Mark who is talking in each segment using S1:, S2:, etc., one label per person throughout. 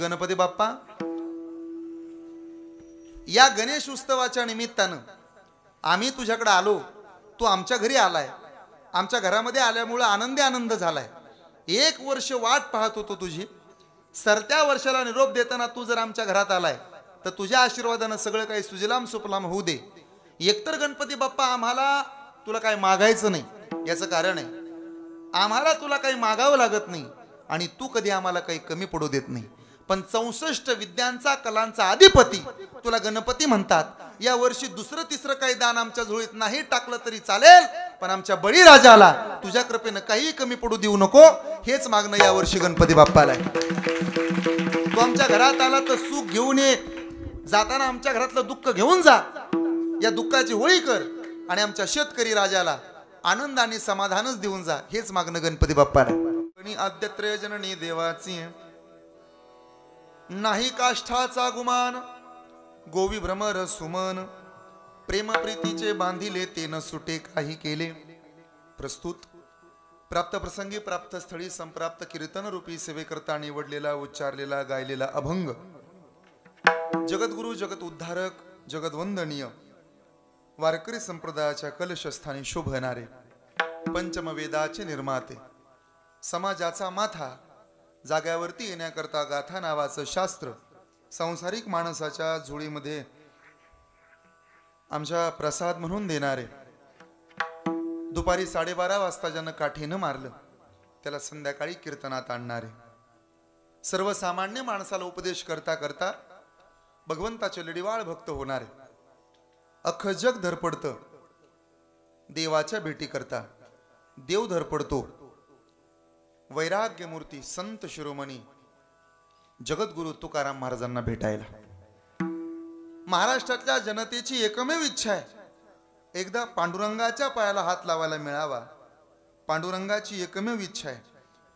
S1: गणपती बाप्पा, या गणेश उत्सवाच्या निमित्तानं आम्ही तुझ्याकडे आलो, तू आमच्या घरी आलाय, आमच्या घरामध्ये आल्यामुळे आनंदी आनंद झालाय। 1 वर्ष वाट पाहत होतो तुझी, सरत्या वर्षाला निरोप देताना तू जर आमच्या घरात आलाय तर तुझ्या आशीर्वादानं सगळं काही सुजलाम सुफलाम होऊ दे। एकतर गणपती बाप्पा आम्हाला तुला काही मागायचं नाही, याचं कारण आहे आम्हाला तुला काही मागावं लागत नाही आणि तू कधी आम्हाला काही कमी पडू देत नाही। पण 64 विद्यांचा कलांचा अधिपती तुला गणपती म्हणतात। या वर्षी दुसरं तिसरं काही दान आमच्या झोळीत नाही टाकलं तरी चालेल, पण आमच्या बळीराजाला तुझ्या कृपेनं काही कमी पडू देऊ नको, हेच मागणं या वर्षी गणपती बाप्पाला आहे। तू आमच्या घरात आला तर सुख घेऊन ये, जाताना आमच्या घरातलं दुःख घेऊन जा, या दुःखाची होळी कर आणि आमच्या शेतकरी राजाला आनंद आणि समाधानच देऊन जा, हेच मागणं गणपती बाप्पाला। आणि आद्यत्रय जननी देवाची नाही काष्ठाचा गुमान, गोवी भ्रमर सुमन, प्रेम प्रीतीचे बांधिले ते न सुटे काही केले। प्रस्तुत प्राप्त प्रसंगी प्राप्त स्थळी संप्राप्त कीर्तन रूपी सेवेकरता निवडलेला उच्चारलेला गायलेला अभंग जगद्गुरु जगत उद्धारक जगद्वंदनीय वारकरी संप्रदायाच्या कलशस्थानी शोभणारे पंचम वेदाचे निर्माते, समाजाचा माथा जाग्यावरती येण्याकरता गाथा नावाचं शास्त्र सांसारिक माणसाच्या झोळीमध्ये आमच्या प्रसाद म्हणून देणारे, दुपारी 12:30 वाजता ज्यानं काठीनं मारलं त्याला संध्याकाळी कीर्तनात आणणारे, सर्वसामान्य माणसाला उपदेश करता करता भगवंताचे लढीवाळ भक्त होणारे, अख्खं जग धरपडतं देवाच्या भेटी करता, देव धरपडतो वैराग्य मूर्ती संत शिरोमणी जगद्गुरु तुकाराम महाराजांना भेटायला। महाराष्ट्रातल्या जनतेची एकमेव इच्छा आहे एकदा पांडुरंगाच्या पायाला हात लावायला मिळावा, पांडुरंगाची एकमेव इच्छा आहे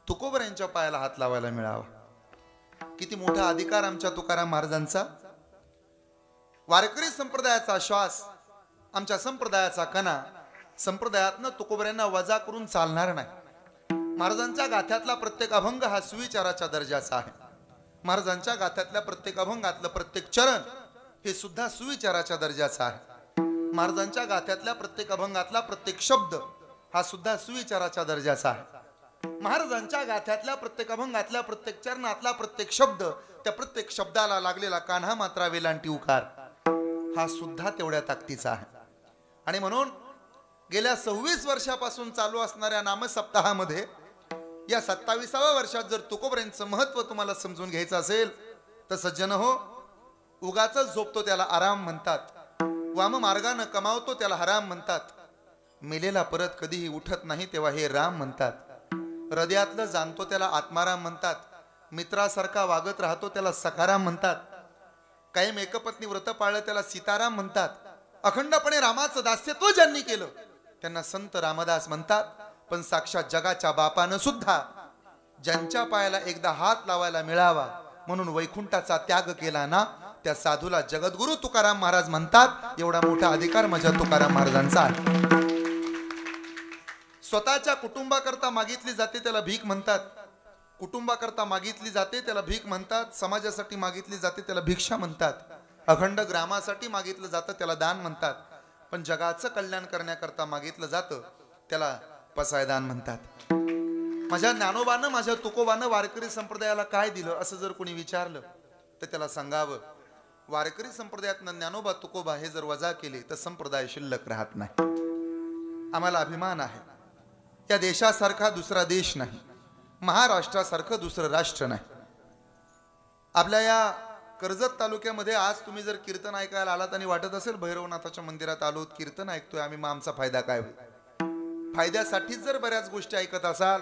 S1: तुकोबऱ्यांच्या पायाला हात लावायला मिळावा। किती मोठा अधिकार आमच्या तुकाराम महाराजांचा, वारकरी संप्रदायाचा श्वास, आमच्या संप्रदायाचा कणा, संप्रदायातनं तुकोबऱ्यांना वजा करून चालणार नाही। महाराजांच्या गाथ्यातला प्रत्येक अभंग हा सुविचाराच्या दर्जाचा आहे, महाराजांच्या गाथ्यातल्या प्रत्येक अभंगातलं प्रत्येक चरण हे सुद्धा सुविचाराच्या दर्जाचा आहे, महाराजांच्या गाथ्यातल्या प्रत्येक अभंगातला प्रत्येक शब्द हा सुद्धा सुविचाराच्या दर्जाचा आहे, महाराजांच्या गाथ्यातल्या प्रत्येक अभंगातल्या प्रत्येक चरणातला प्रत्येक शब्द, त्या प्रत्येक शब्दाला लागलेला कान्हा मात्रा वेलांटी उकार हा सुद्धा तेवढ्या ताकदीचा आहे। आणि म्हणून गेल्या 26 वर्षापासून चालू असणाऱ्या नामसप्ताहामध्ये या 27व्या वर्षात जर तुकोबऱ्यांचं महत्व तुम्हाला समजून घ्यायचं असेल तर सज्जन हो, उगाचच झोपतो त्याला आराम म्हणतात, वाम मार्गानं कमावतो त्याला हराम म्हणतात, मेलेला परत कधीही उठत नाही तेव्हा हे राम म्हणतात, हृदयातलं जाणतो त्याला आत्माराम म्हणतात, मित्रासारखा वागत राहतो त्याला सखाराम म्हणतात, कायम एकपत्नी व्रत पाळलं त्याला सीताराम म्हणतात, अखंडपणे रामाचं दास्यत्व ज्यांनी केलं त्यांना संत रामदास म्हणतात। पण साक्षात जगाच्या बापानं सुद्धा ज्यांच्या पायाला एकदा हात लावायला मिळावा म्हणून वैकुंठाचा त्याग केला ना, त्या साधूला जगद्गुरु तुकाराम महाराज म्हणतात। एवढा मोठा अधिकार माझ्या तुकाराम महाराजांचा आहे। स्वतःच्या कुटुंबाकरता मागितली जाते त्याला भीक म्हणतात, कुटुंबाकरता मागितली जाते त्याला भीक म्हणतात, समाजासाठी मागितली जाते त्याला भिक्षा म्हणतात, अखंड ग्रामासाठी मागितलं जातं त्याला दान म्हणतात, पण जगाचं कल्याण करण्याकरता मागितलं जातं त्याला पसायदान म्हणतात। माझ्या ज्ञानोबानं माझ्या तुकोबानं वारकरी संप्रदायाला काय दिलं असं जर कोणी विचारलं तर त्याला सांगावं, वारकरी संप्रदायातनं ज्ञानोबा तुकोबा हे जर वजा केले तर संप्रदाय शिल्लक राहत नाही। आम्हाला अभिमान आहे, या देशासारखा दुसरा देश नाही, महाराष्ट्रासारखं दुसरं राष्ट्र नाही। आपल्या या कर्जत तालुक्यामध्ये आज तुम्ही जर कीर्तन ऐकायला आलात आणि वाटत असेल भैरवनाथाच्या मंदिरात आलो कीर्तन ऐकतोय आम्ही, मग आमचा फायदा काय होईल? फायद्यासाठीच जर बऱ्याच गोष्टी ऐकत असाल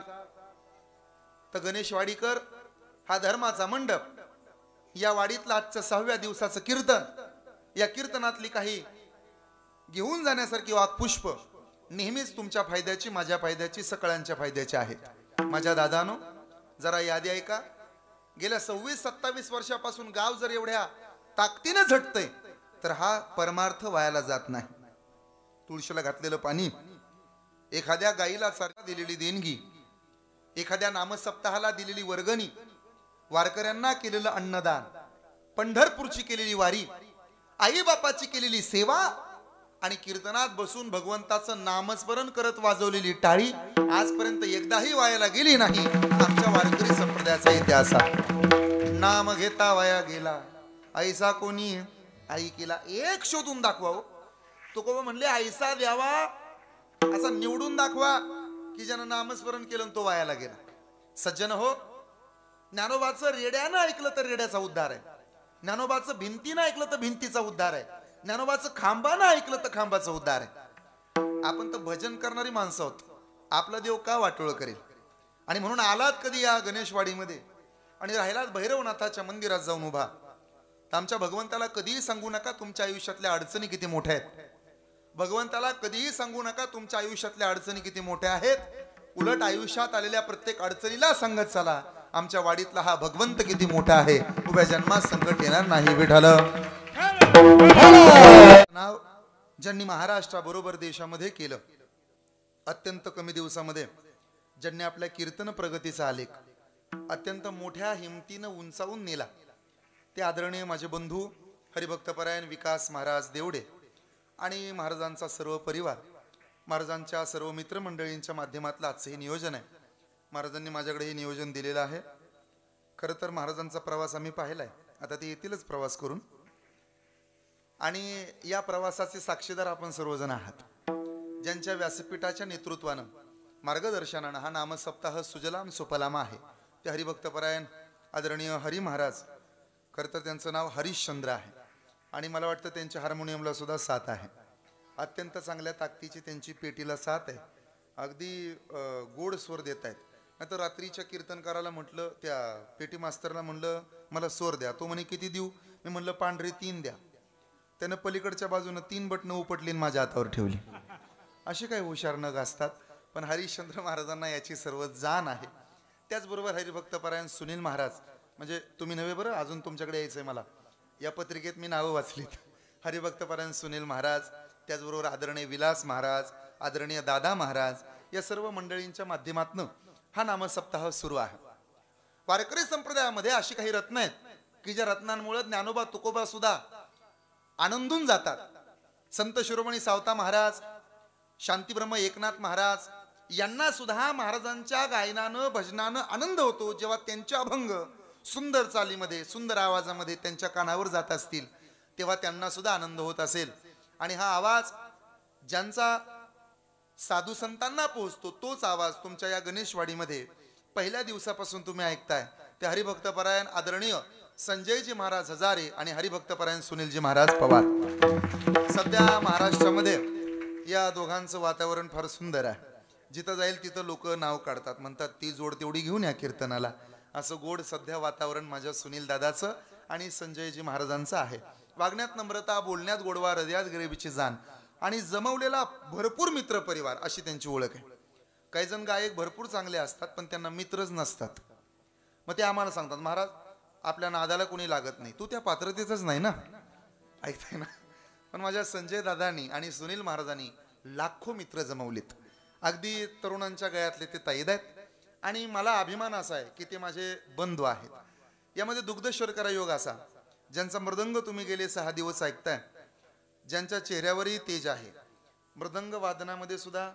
S1: तर गणेशवाडीकर हा धर्माचा मंडप, या वाडीतलं आजचं 6व्या दिवसाचं कीर्तन, या कीर्तनातली काही घेऊन जाण्यासारखी वाक्पुष्प नेहमीच तुमच्या फायद्याची, माझ्या फायद्याची, सगळ्यांच्या फायद्याची आहेत। माझ्या दादानो जरा यादी ऐका, गेल्या 26-27 वर्षापासून गाव जर एवढ्या ताकदीने झटतंय तर हा परमार्थ वायाला जात नाही। तुळशीला घातलेलं पाणी, एखाद्या गाईला सारखा दिलेली देणगी, एखाद्या नामसप्ताहाला दिलेली वर्गणी, वारकऱ्यांना केलेलं अन्नदान, पंढरपूरची केलेली वारी, आई बापाची केलेली सेवा आणि कीर्तनात बसून भगवंताचं नामस्मरण करत वाजवलेली टाळी आजपर्यंत एकदाही वायाला गेली नाही. आमच्या वारकरी संप्रदायाचा इतिहास. नाम घेता वाया गेला ऐसा कोणी आई केला. एक शोधून दाखवा हो. तुकोबा म्हणले ऐसा द्यावा असा निवडून दाखवा की ज्यानं नामस्मरण केलं तो वायाला गेला. सज्जन हो, ज्ञानोबाचं रेड्यानं ऐकलं तर रेड्याचा उद्धार आहे, ज्ञानोबाचं भिंतीनं ऐकलं तर भिंतीचा उद्धार आहे, ज्ञानोबाचं खांबानं ऐकलं तर खांबाचा उद्धार आहे. आपण तर भजन करणारी माणसं आहोत, आपला देव का वाटोळ करेल. आणि म्हणून आलात कधी या गणेशवाडीमध्ये आणि राहिलात भैरवनाथाच्या मंदिरात जाऊन उभा, तर आमच्या भगवंताला कधीही सांगू नका तुमच्या आयुष्यातल्या अडचणी किती मोठ्या आहेत. भगवंताला कधीही सांगू नका तुमच्या आयुष्यातल्या अडचणी किती मोठ्या आहेत. उलट आयुष्यात आलेल्या प्रत्येक अडचणीला सांगत चला आमच्या वाडीतला हा भगवंत किती मोठा आहे. उभ्या जन्मात संकट येणार नाही. विठाल नाव ज्यांनी महाराष्ट्राबरोबर देशामध्ये केलं, अत्यंत कमी दिवसामध्ये ज्यांनी आपल्या कीर्तन प्रगतीचा आलेख अत्यंत मोठ्या हिमतीनं उंचावून नेला, ते आदरणीय माझे बंधू हरिभक्तपरायण विकास महाराज देवडे आणि महाराजांचा सर्व परिवार, महाराजांच्या सर्व मित्रमंडळींच्या माध्यमातलं आजचं हे नियोजन आहे. महाराजांनी माझ्याकडे हे नियोजन दिलेलं आहे. खरं तर महाराजांचा प्रवास आम्ही पाहिलाय, आता ते येतीलच प्रवास करून, आणि या प्रवासाचे साक्षीदार आपण सर्वजण आहात. ज्यांच्या व्यासपीठाच्या नेतृत्वानं मार्गदर्शनानं हा नामसप्ताह सुजलाम सुफलाम आहे ते हरिभक्तपरायण आदरणीय हरी महाराज. खरं तर त्यांचं नाव हरिश्चंद्र आहे आणि मला वाटतं त्यांच्या हार्मोनियमला सुद्धा साथ आहे. अत्यंत चांगल्या ताकदीची त्यांची पेटीला साथ आहे. अगदी गोड स्वर देत आहेत. नाही तर रात्रीच्या कीर्तनकाराला म्हटलं, त्या पेटी मास्तरला म्हणलं मला स्वर द्या, तो म्हणे किती देऊ. मी म्हणलं पांढरे 3 द्या. त्यानं पलीकडच्या बाजूनं 3 बटणं उपटली माझ्या हातावर ठेवली. असे काही हुशार नग असतात. पण हरिश्चंद्र महाराजांना याची सर्व जाण आहे. त्याचबरोबर हरिभक्तपरायण सुनील महाराज, म्हणजे तुम्ही नव्हे बरं, अजून तुमच्याकडे यायचंय मला. या पत्रिकेत मी नावं वाचलीत. हरिभक्तपरायण सुनील महाराज, त्याचबरोबर आदरणीय विलास महाराज, आदरणीय दादा महाराज, या सर्व मंडळींच्या माध्यमातून हा नामसप्ताह सुरू आहे. वारकरी संप्रदायामध्ये अशी काही रत्न आहेत की ज्या रत्नांमुळे ज्ञानोबा तुकोबा सुद्धा आनंदून जातात. संत शिरोमणी सावता महाराज, शांतीब्रह्म एकनाथ महाराज यांना सुद्धा महाराजांच्या गायनानं भजनानं आनंद होतो. जेव्हा त्यांचे अभंग सुंदर चालीमध्ये सुंदर आवाजामध्ये त्यांच्या कानावर जात असतील तेव्हा त्यांना सुद्धा आनंद होत असेल. आणि हा आवाज ज्यांचा साधू संतांना पोहोचतो तोच आवाज तुमच्या या गणेशवाडीमध्ये पहिल्या दिवसापासून तुम्ही ऐकताय. ते हरिभक्तपरायण आदरणीय संजयजी महाराज हजारे आणि हरिभक्तपरायण सुनीलजी महाराज पवार. सध्या महाराष्ट्रामध्ये या दोघांचं वातावरण फार सुंदर आहे. जिथं जाईल तिथं लोक नाव काढतात, म्हणतात ती जोड तेवढी घेऊन या कीर्तनाला. असं गोड सध्या वातावरण माझ्या सुनील दादाचं आणि संजयजी महाराजांचं आहे. वागण्यात नम्रता, बोलण्यात गोडवा, हृदयात गरिबीची जाण आणि जमवलेला भरपूर मित्र परिवार अशी त्यांची ओळख आहे. काही जण गायक भरपूर चांगले असतात पण त्यांना मित्रच नसतात. मग ते आम्हाला सांगतात, महाराज आपल्या नादाला कोणी लागत नाही, तू त्या पात्रतेतच नाही ना. ऐकताय ना. पण माझ्या संजय दादांनी आणि सुनील महाराजांनी लाखो मित्र जमवलेत. अगदी तरुणांच्या गळ्यातले ते ताईद आहेत आणि मला अभिमान असा आहे की ते माझे बंधू आहेत. यामध्ये दुग्धश्वर योग असा, ज्यांचा मृदंग तुम्ही गेले 6 दिवस ऐकताय, ज्यांच्या चेहऱ्यावरही तेज आहे. मृदंग वादनामध्ये सुद्धा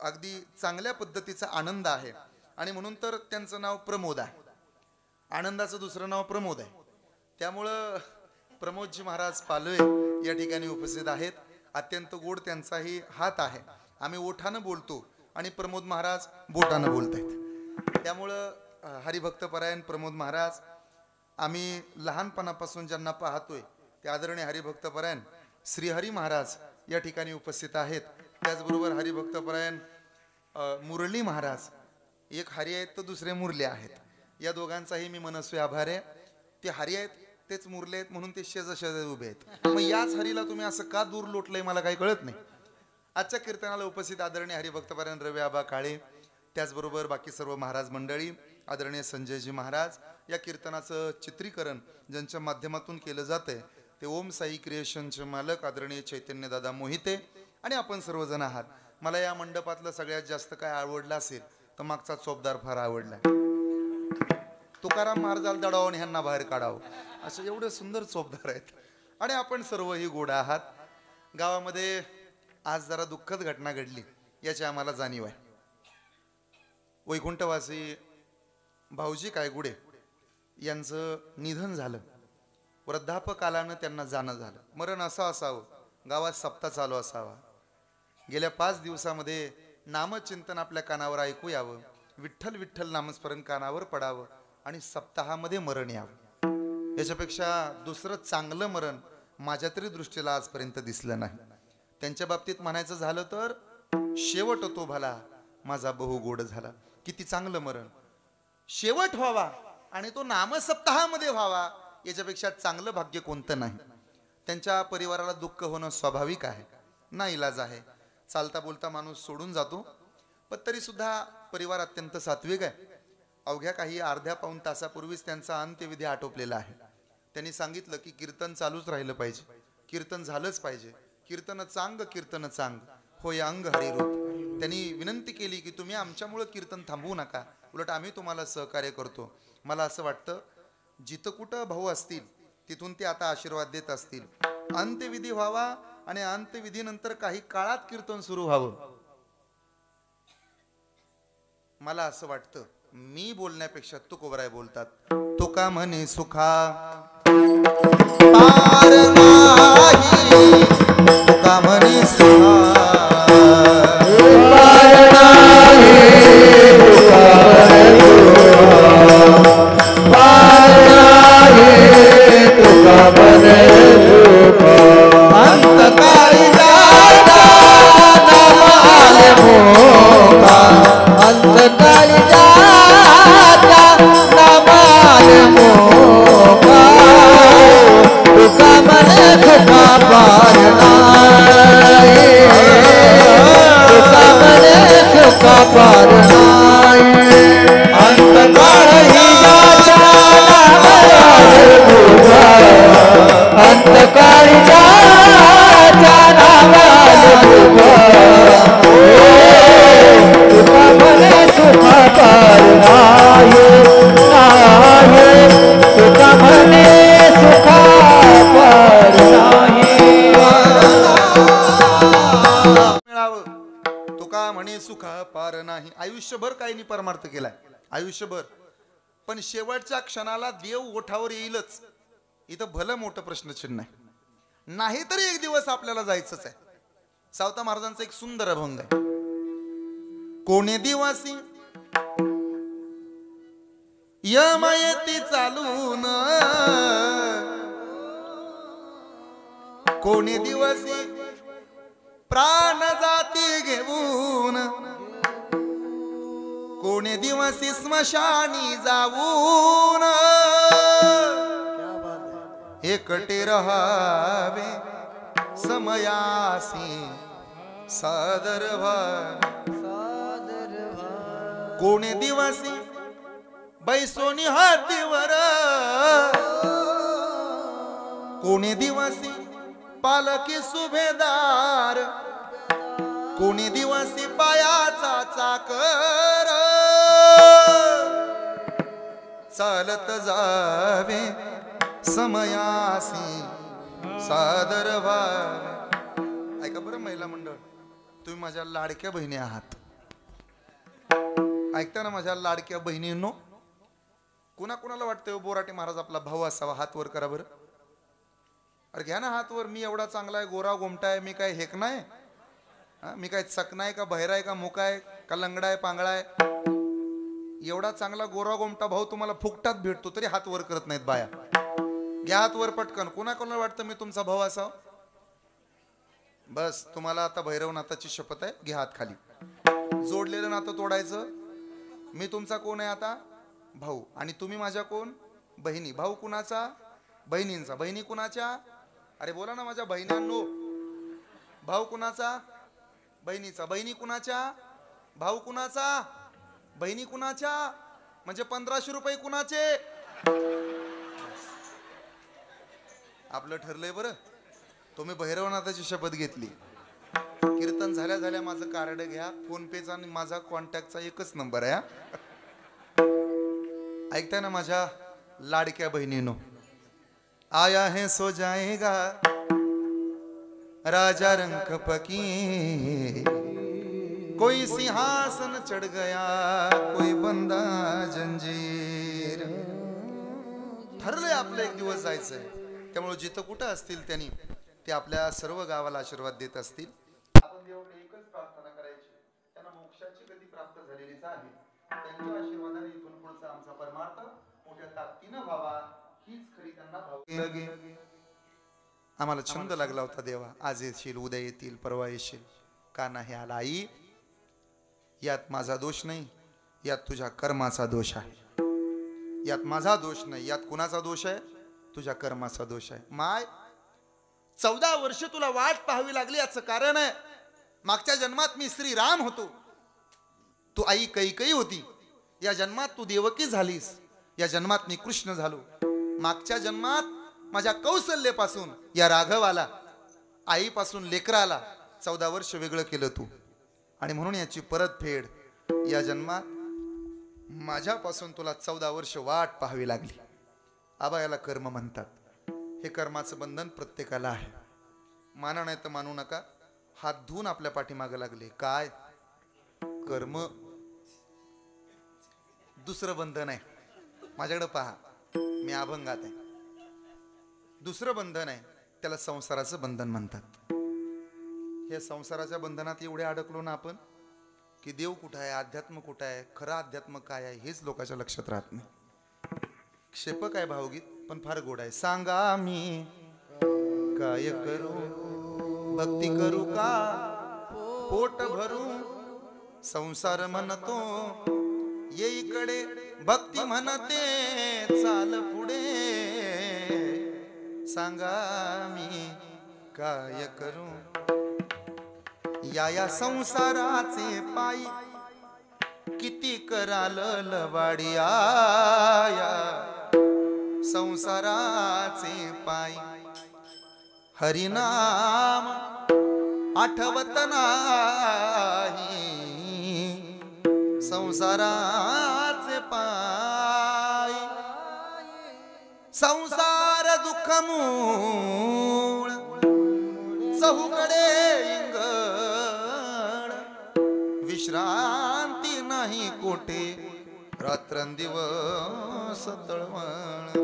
S1: अगदी चांगल्या पद्धतीचा आनंद आहे आणि म्हणून तर त्यांचं नाव प्रमोद आहे. आनंदाचं दुसरं नाव प्रमोद आहे. त्यामुळं प्रमोदजी महाराज पालवे या ठिकाणी उपस्थित आहेत. अत्यंत गोड त्यांचाही हात आहे. आम्ही ओठानं बोलतो आणि प्रमोद महाराज बोटानं बोलतायत. त्यामुळं हरिभक्तपरायण प्रमोद महाराज आम्ही लहानपणापासून ज्यांना पाहतोय ते आदरणीय हरिभक्तपरायण श्रीहरी महाराज या ठिकाणी उपस्थित आहेत. त्याचबरोबर हरिभक्तपरायण मुरली महाराज, एक हरी आहेत तर दुसरे मुरले आहेत. या दोघांचाही मी मनस्वी आभार आहे. ते हरी आहेत तेच मुरले आहेत म्हणून ते शेजारी उभे आहेत. मग याच हरीला तुम्ही असं का दूर लोटलंय मला काही कळत नाही. आजच्या कीर्तनाला उपस्थित आदरणीय हरिभक्तपरायण रवी आबा काळे, त्याचबरोबर बाकी सर्व महाराज मंडळी, आदरणीय संजयजी महाराज. या कीर्तनाचं चित्रीकरण ज्यांच्या माध्यमातून केलं जातंय ते ओम साई क्रिएशनचे मालक आदरणीय चैतन्यदादा मोहिते आणि आपण सर्वजण आहात. मला या मंडपातलं सगळ्यात जास्त काय आवडलं असेल तर मागचा चोपदार फार आवडला. तुकाराम महाराजाला दडावून आणि ह्यांना बाहेर काढावं, असे एवढे सुंदर चोपदार आहेत. आणि आपण सर्वही गोड आहात. गावामध्ये आज जरा दुःखद घटना घडली, याची आम्हाला जाणीव आहे. वैकुंठवासी भाऊजी कायगुडे यांचं निधन झालं. वृद्धापकालानं त्यांना जाणं झालं. मरण असं असावं, गावात सप्ताह चालू असावा. गेल्या 5 दिवसामध्ये नामचिंतन आपल्या कानावर ऐकू यावं, विठ्ठल विठ्ठल नामस्मरण कानावर पडावं आणि सप्ताहामध्ये मरण यावं. याच्यापेक्षा दुसरं चांगलं मरण माझ्या तरी दृष्टीला आजपर्यंत दिसलं नाही. त्यांच्या बाबतीत म्हणायचं झालं तर शेवट तो भला माझा बहु गोड झाला. किती चांगलं मरण, शेवट व्हावा आणि तो नामसप्ताहामध्ये व्हावा, याच्यापेक्षा चांगलं भाग्य कोणतं नाही. त्यांच्या परिवाराला दुःख होणं स्वाभाविक आहे, नाईलाज आहे. चालता बोलता माणूस सोडून जातो, पण तरी सुद्धा परिवार अत्यंत सात्विक आहे. अवघ्या काही अर्ध्या पाऊण तासापूर्वीच त्यांचा अंत्यविधी आटोपलेला आहे. त्यांनी सांगितलं की कीर्तन चालूच राहिलं पाहिजे, कीर्तन झालंच पाहिजे. कीर्तन चांग होय अंग हरिरूप. त्यांनी विनंती केली की तुम्ही आमच्यामुळं कीर्तन थांबवू नका, उलट आम्ही तुम्हाला सहकार्य करतो. मला असं वाटतं जिथं कुठं भाऊ असतील तिथून ते आता आशीर्वाद देत असतील. अंत्यविधी व्हावा आणि अंत्यविधीनंतर काही काळात कीर्तन सुरू व्हावं. मला असं वाटतं, मी बोलण्यापेक्षा तुकोबराय बोलतात. तुका म्हणे सुखा पार नाही, तुका म्हणे सुखा पार नाही, तुका म्हणे सुखा अंतकाळी दादा नाम आले मोका, अंतकाळी दादा नाम आले मोका, तुका म्हणे सुखा पार नाही, तुका म्हणे सुखा पार नाही. अंतकाळी दादा नाम आले मोका, अंतकाळी दादा नाम आले मोका, तुका म्हणे सुखा पार नाही, तुका म्हणे सुखा पार नाही. मिळावं, तुका म्हणे सुखा पार नाही. आयुष्यभर काही नाही परमार्थ केलाय, आयुष्यभर. पण शेवटच्या क्षणाला देव ओठावर येईलच, इथं भलं मोठं प्रश्नचिन्ह आहे. नाही तरी एक दिवस आपल्याला जायचंच आहे. सावता महाराजांचा एक सुंदर अभंग आहे. कोणी दिवसी यमयती चालून, कोणी दिवसी प्राण जाती घेऊन, कोणी दिवसी स्मशानी जाऊन, एकटे रहावे समयासी सादर व्हावे. कोणी दिवसी बैसोनी हातीवर, कोणी दिवसी पालकी सुभेदार, कोणी दिवसी पायाचा चाकर, चालत जावे समयासी सादर व्हावे. ऐका बरं महिला मंडळ, तुम्ही माझ्या लाडक्या बहिणी आहात. ऐकता ना माझ्या लाडक्या बहिणींनो. कुणाला वाटतं बोराटे महाराज आपला भाऊ असावा? हात वर करा बरं. अरे घ्या ना हात वर. मी एवढा चांगला आहे, गोरा गोमटा आहे, मी काय हेक नाही, मी काय चकना आहे का, बहिरा आहे का, मुका आहे का, लंगडा आहे, पांगळा आहे? एवढा चांगला गोरा गोमटा भाऊ तुम्हाला फुकटात भेटतो तरी हात वर करत नाहीत बाया. घ्या हात वर पटकन. कोणाला वाटतं मी तुमचा भाऊ असावा? बस तुम्हाला आता भैरवनाथाची शपथ आहे, घ्या हात खाली. जोडलेलं नातं तोडायचं. मी तुमचा कोण आहे आता? भाऊ. आणि तुम्ही माझ्या कोण? बहिणी. भाऊ कुणाचा? बहिणींचा. बहिणी कुणाच्या? अरे बोला ना माझ्या बहिणांनो. भाऊ कुणाचा? बहिणीचा. बहिणी कुणाच्या? भाऊ कुणाचा? बहिणी कुणाच्या? म्हणजे 1500 रुपये कुणाचे? आपलं ठरलंय बरं. तुम्ही भैरवनाथाची शपथ घेतली. कीर्तन झाल्या माझं कार्ड घ्या. फोन पेचा आणि माझा कॉन्टॅक्टचा एकच नंबर आहे. ऐकताय ना माझ्या लाडक्या बहिणीनो, आया है सो जाएगा राजा रंक पकी, कोई सिंहासन चढ़ गया कोई बंदा जंजीर. ठरलंय आपलं एक दिवस जायचंय. त्यामुळे जिथं कुठं असतील त्यांनी ते आपल्या सर्व गावाला आशीर्वाद देत असतील. आपण देवाकडे एकच प्रार्थना करायची, त्यांना मोक्षाची गती प्राप्त झालेलीच आहे. त्यांच्या आशीर्वादाने इथून पुढचा आमचा परमार्थ मोठ्या ताकदीनं व्हावा, हीच खरी त्यांना भावना लगे. आम्हाला छंद लागला होता देवा, आज येशील, उद्या येतील, परवा येशील, का नाही आला. आई, यात माझा दोष नाही, यात तुझ्या कर्माचा दोष आहे. यात माझा दोष नाही, यात कुणाचा दोष आहे? तुझ्या कर्माचा दोष आहे. माय, 14 वर्ष तुला वाट पाहावी लागली, याचं कारण आहे मागच्या जन्मात मी श्रीराम होतो, तू आई कैकेयी होती. या जन्मात तू देवकी झालीस, या जन्मात मी कृष्ण झालो. मागच्या जन्मात माझ्या कौशल्यापासून या राघवाला, आईपासून लेकराला 14 वर्ष वेगळं केलं तू, आणि म्हणून याची परतफेड या जन्मात माझ्यापासून तुला 14 वर्ष वाट पाहावी लागली. आबा, याला कर्म म्हणतात. हे कर्माचं बंधन प्रत्येकाला आहे. माना नाही तर मानू नका, हात धुवून आपल्या पाठीमागं लागले. काय कर्म? दुसरं बंधन आहे. माझ्याकडे पहा, मी अभंगात आहे. दुसरं बंधन आहे, त्याला संसाराचं बंधन म्हणतात. हे संसाराच्या बंधनात एवढे अडकलो ना आपण की देव कुठं आहे, अध्यात्म कुठं आहे, खरं अध्यात्म काय आहे हेच लोकांच्या लक्षात राहत नाही. क्षेपक आहे भावगीत, पण फार गोड आहे. सांगा मी काय करू, भक्ती करू का पोट भरू, संसार म्हणतो ये इकडे, भक्ती म्हणते चाल पुढे. सांगा मी काय करू, या संसाराचे पायी किती कराल लबाडी. या संसाराचे पायी हरिनाम आठवत नाही, संसाराचे पायी. संसार दुःख मूळ चहूकडे इंगळ, विश्रांती नाही कोठे रात्रंदिवस तळमळ.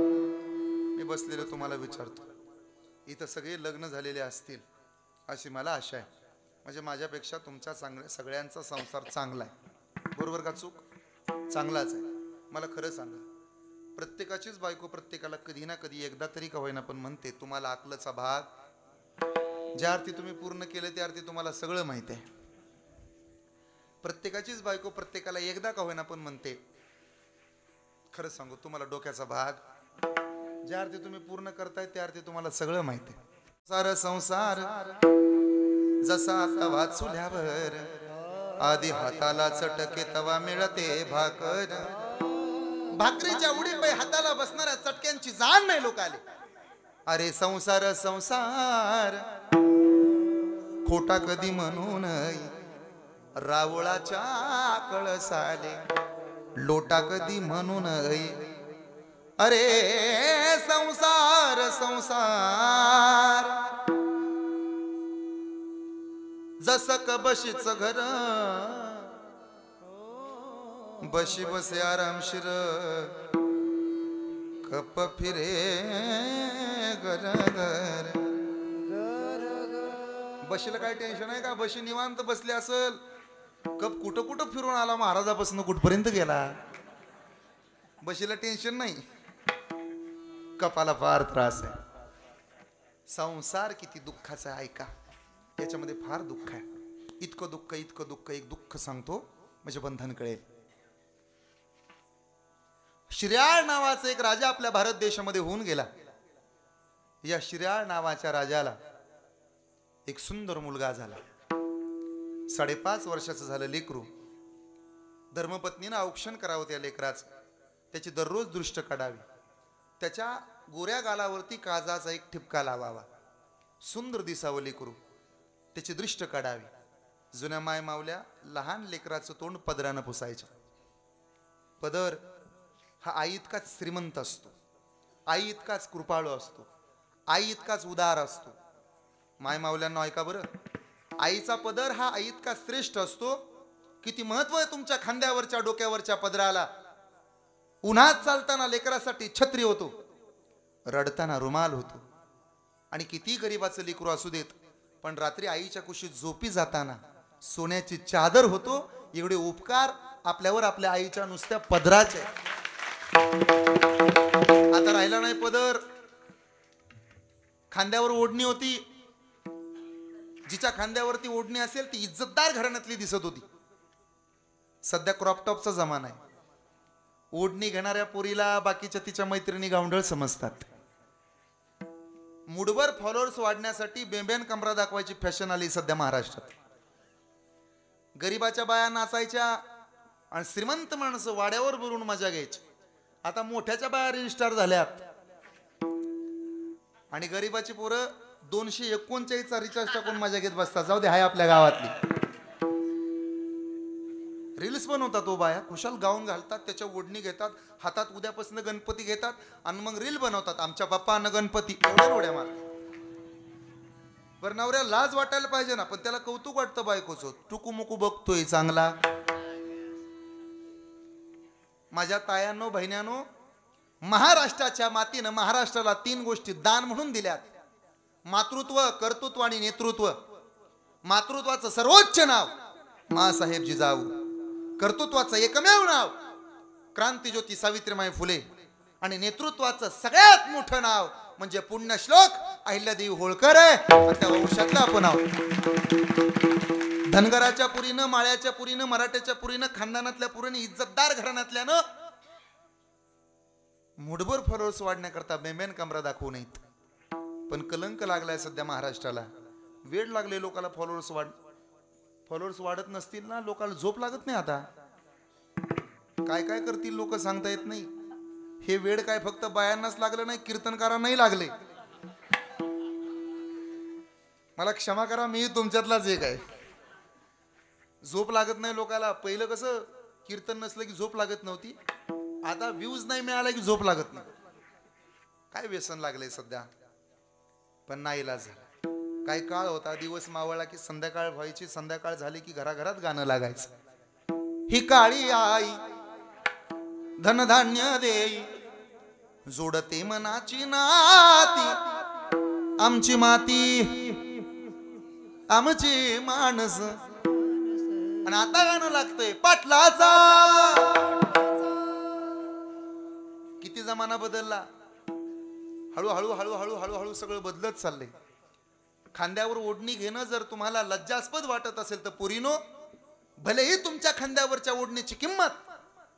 S1: मी बसलेलो तुम्हाला विचारतो, इथं सगळे लग्न झालेले असतील अशी मला आशा आहे. म्हणजे माझ्यापेक्षा तुमच्या सगळ्यांचा संसार चांगला आहे. बरोबर का चूक? चांगलाच आहे. मला खरं सांगा, प्रत्येकाचीच बायको प्रत्येकाला कधी ना कधी एकदा तरी का होईना पण म्हणते तुम्हाला अकलचा भाग. ज्या अर्थी तुम्ही पूर्ण केलं त्या अर्थी तुम्हाला सगळं माहिती आहे. प्रत्येकाचीच बायको प्रत्येकाला एकदा का होईना पण म्हणते, खरं सांगू तुम्हाला डोक्याचा भाग. ज्या अर्थी तुम्ही पूर्ण करताय त्या अर्थी तुम्हाला सगळं माहिती आहे. सार संसार जसा तवा चुल्यावर, आधी हाताला चटके तवा मिळते भाकर. भाकरीच्या उडीपै हाताला बसणाऱ्या चटक्यांची जाण नाही लोकाले. अरे संसार संसार खोटा कधी म्हणून रावळाच्या कळसाले, लोटा कधी म्हणून अरे संसार संसार. जसं क बशीच घर, बशी बसे आरामशीर, कप फिरे घर घर. बशीला काय टेन्शन आहे का? बशी निवांत बसली असल. कप कुठं कुठं फिरून आला, महाराजापासून कुठपर्यंत गेला. बशीला टेन्शन नाही, कपाला फार त्रास आहे. संसार किती दुःखाचा आहे ऐका, याच्यामध्ये फार दुःख आहे. इतकं दुःख, इतकं दुःख. एक दुःख सांगतो म्हणजे बंधन कळेल. शिर्याळ नावाचा एक राजा आपल्या भारत देशामध्ये होऊन गेला. या शिर्याळ नावाच्या राजाला एक सुंदर मुलगा झाला. 5.5 वर्षाचं झालं लेकरू. धर्मपत्नीनं औक्षण करावं त्या लेकराचं. त्याची दररोज दृष्ट काढावी. त्याच्या गोऱ्या गालावरती काजाचा एक ठिपका लावावा. सुंदर दिसावं लेकरू. त्याची दृष्ट काढावी. जुन्या माय मावल्या लहान लेकराचं तोंड पदरानं पुसायच्या. पदर हा आई इतकाच श्रीमंत असतो, आई इतकाच कृपाळू असतो, आई इतकाच उदार असतो. माय मावल्यांना ऐका बरं, आईचा पदर हा आई इतका श्रेष्ठ असतो. किती महत्व आहे तुमच्या खांद्यावरच्या डोक्यावरच्या पदराला. उन्हात चालताना लेकरासाठी छत्री होतो, रडताना रुमाल होतो. आणि किती गरीबाचं लेकरू असू देत, पण रात्री आईच्या कुशीत झोपी जाताना सोन्याची चादर होतो. एवढे उपकार आपल्यावर आपल्या आईच्या नुसत्या पदराचे. आता राहिला नाही पदर. खांद्यावर ओढणी होती. जिच्या खांद्यावरती ओढणी असेल ती इज्जतदार घराण्यातली दिसत होती. सध्या क्रॉपटॉपचा जमाना आहे. ओढणी घेणाऱ्या पोरीला बाकीच्या तिच्या मैत्रिणी गावंढळ समजतात. मुठभर फॉलोअर्स वाढण्यासाठी बेंबेन कमरा दाखवायची फॅशन आली सध्या महाराष्ट्रात. गरीबाच्या बाया नाचायच्या आणि श्रीमंत माणसं वाड्यावर बोलून मजा घ्यायची. आता मोठ्याच्या बाया रील स्टार झाल्यात आणि गरीबाची पोरं 239चा रिचार्ज टाकून मजा घेत बसतात. जाऊ दे, हाय आपल्या गावातली. रील्स बनवतात ओ बाया, खुशाल गाऊन घालतात, त्याच्या ओढणी घेतात, हातात उद्यापासून गणपती घेतात आणि मग रील बनवतात. आमच्या बाप्पानं गणपती एवढ्या उड्या मारतात. बरं, नवऱ्या लाज वाटायला पाहिजे ना, पण त्याला कौतुक वाटतं बायकोचं. टुकूमुकू बघतोय चांगला. माझ्या तायांनो बहिण्यानो, महाराष्ट्राच्या मातीनं महाराष्ट्राला 3 गोष्टी दान म्हणून दिल्यात: मातृत्व, कर्तृत्व आणि नेतृत्व. मातृत्वाचं सर्वोच्च नाव माँसाहेब जिजाऊ. कर्तृत्वाचं एकमेव नाव क्रांतिज्योती सावित्रीबाई फुले. आणि नेतृत्वाचं सगळ्यात मोठं नाव म्हणजे पुण्यश्लोक अहिल्यादेवी होळकर आहे. त्या वंशातलं आपण आहोत. धनगराच्या पुरीनं, माळ्याच्या पुरीनं, मराठ्याच्या पुरीनं, खानदानातल्या पुरीनं, इज्जतदार घराण्यातल्यानं मुठभर फॉलोअर्स वाढण्याकरता बेंबेन कमरा दाखवू नयेत. पण कलंक लागलाय सध्या महाराष्ट्राला. वेळ लागले लोकाला. फॉलोअर्स वाढत नसतील ना, लोकाला झोप लागत नाही. आता काय काय करतील लोक सांगता येत नाही. हे वेळ काय फक्त बायांनाच लागलं नाही, कीर्तनकारांनाही लागले. मला क्षमा करा, मी तुमच्यातलाच एक आहे. झोप लागत नाही लोकाला. पहिलं कसं कीर्तन नसलं की झोप लागत नव्हती. आता व्ह्यूज नाही मिळाला की झोप लागत नाही. काय व्यसन लागलंय सध्या. पण नाही इलाज झाला. काही काळ होता, दिवस मावळला की संध्याकाळ व्हायची, संध्याकाळ झाली की घराघरात गाणं लागायचं. ही काळी आई धनधान्य देई, जोडते मनाची नाती. आमची माती, आमची माणस. आणि आता गाणं लागतंय पाटलाचा. किती जमाना बदलला. हळूहळू हळूहळू हळूहळू सगळं बदलत चाललंय. खांद्यावर ओढणी घेणं जर तुम्हाला लज्जास्पद वाटत असेल तर पोरीनो, भलेही तुमच्या खांद्यावरच्या ओढणीची किंमत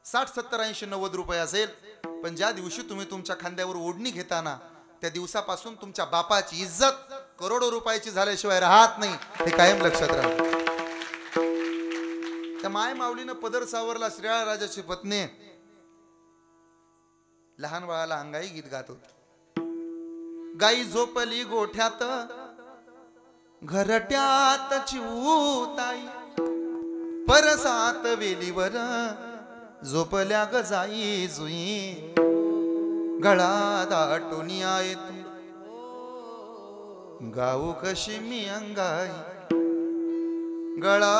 S1: 60, 70, 80, 90 रुपये असेल, पण ज्या दिवशी तुम्ही तुमच्या खांद्यावर ओढणी घेताना त्या दिवसापासून तुमच्या बापाची इज्जत करोडो रुपयाची झाल्याशिवाय राहत नाही. हे कायम लक्षात राहा. त्या माय माऊलीनं पदर सावरला. श्रीराज राजाची पत्नी लहान बाळाला अंगाई गीत गात होती. गाई झोपली गोठ्यात, घरट्यात चिऊताई. परसात वेलीवर झोपल्या ग जाई जुई. गळा दाटून येतो गाऊ कशी मी अंगाई. गळा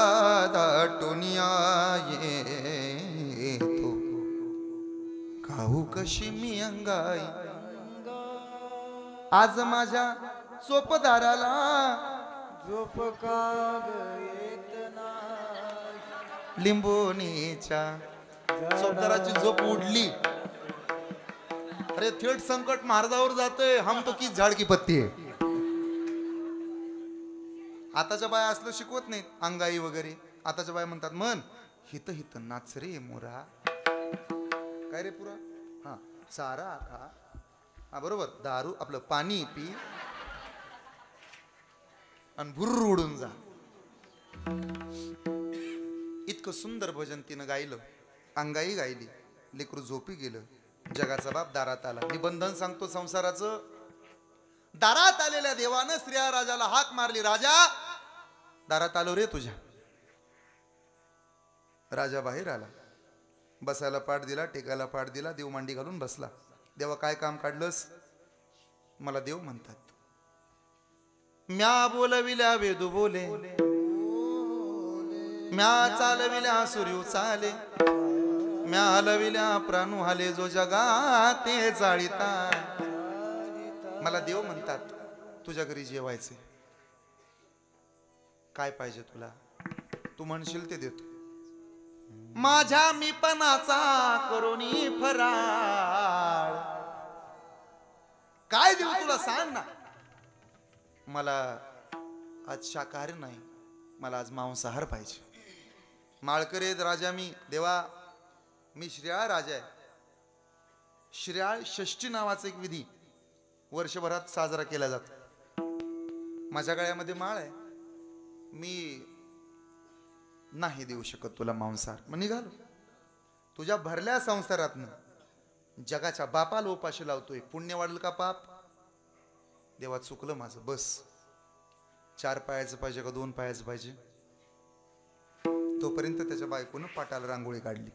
S1: दाटून येतो गाऊ कशी मी अंगाई. आज माझ्या चोपदाराला झोप का येत नाही. लिंबोनीच्या चोपदाराची झोप उडली. अरे थेट संकट महाराजावर जातोय. हम तो की झाड की पत्ती आहे. आताच्या बाया असलं शिकवत नाहीत, अंगाई वगैरे. आताच्या बाया म्हणतात मन हित हित नाच रे मोरा. काय रे पुरा? हा, सारा खा. हा बरोबर. दारू आपलं पाणी पी आणि भुर्र उडून जा. इतकं सुंदर भजन तिनं गायलं. अंगाई गायली. लेकरू झोपी गेलं. जगाचा बाप दारात आला. निबंधन सांगतो संसाराचं. दारात आलेल्या देवानं श्रीया राजाला हाक मारली. राजा, दारात आलो रे तुझ्या. राजा बाहेर आला. बसायला पाठ दिला, टेकायला पाठ दिला, देव मांडी घालून बसला. देवा काय काम काढलंस? मला देव म्हणतात. म्या बोलविल्या वेदू बोले, म्या चालविल्या सूर्यू चाले, म्या हलविल्या प्राणू हाले, जो जगात ते जाळीता. मला देव म्हणतात तुझ्या घरी जेवायचे, काय पाहिजे तुला? तू म्हणशील ते देतो. माझ्या मीपणाचा करोनी फराळ, काय देऊ तुला सांग ना. मला आज शाकाहारी नाही, मला आज मांसाहार पाहिजे. माळकरी राजा मी. देवा मी श्रेयाळ राजा आहे. श्रेयाळ षष्ठी नावाचा एक विधी वर्षभरात साजरा केला जातो. माझ्या गळ्यामध्ये माळ आहे, मी नाही देऊ शकत तुला मांसाहार. मग निघालो. तुझ्या भरल्या संसारातनं जगाच्या बापाला उपाशी लावतोय, पुण्य वाढलं का पाप? देवा चुकलं माझं, बस. 4 पायाचं पाहिजे का 2 पायाचं पाहिजे? तोपर्यंत त्याच्या बायकोनं पाटाला रांगोळी काढली,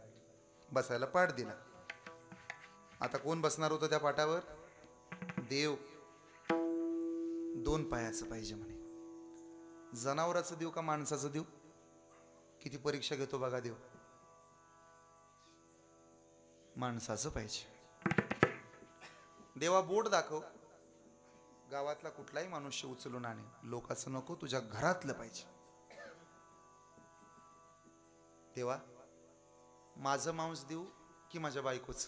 S1: बसायला पाठ दिला. आता कोण बसणार होतं त्या पाटावर? देव. 2 पायाचं पाहिजे म्हणे. जनावराचं देव का माणसाचं देव? किती परीक्षा घेतो बघा देव. माणसाचं पाहिजे. देवा बोट दाखव. गावातला कुठलाही मनुष्य उचलून आणे, लोकांचं नको, तुझ्या घरातलं पाहिजे. देवा माझं मांस देऊ की माझ्या बायकोच?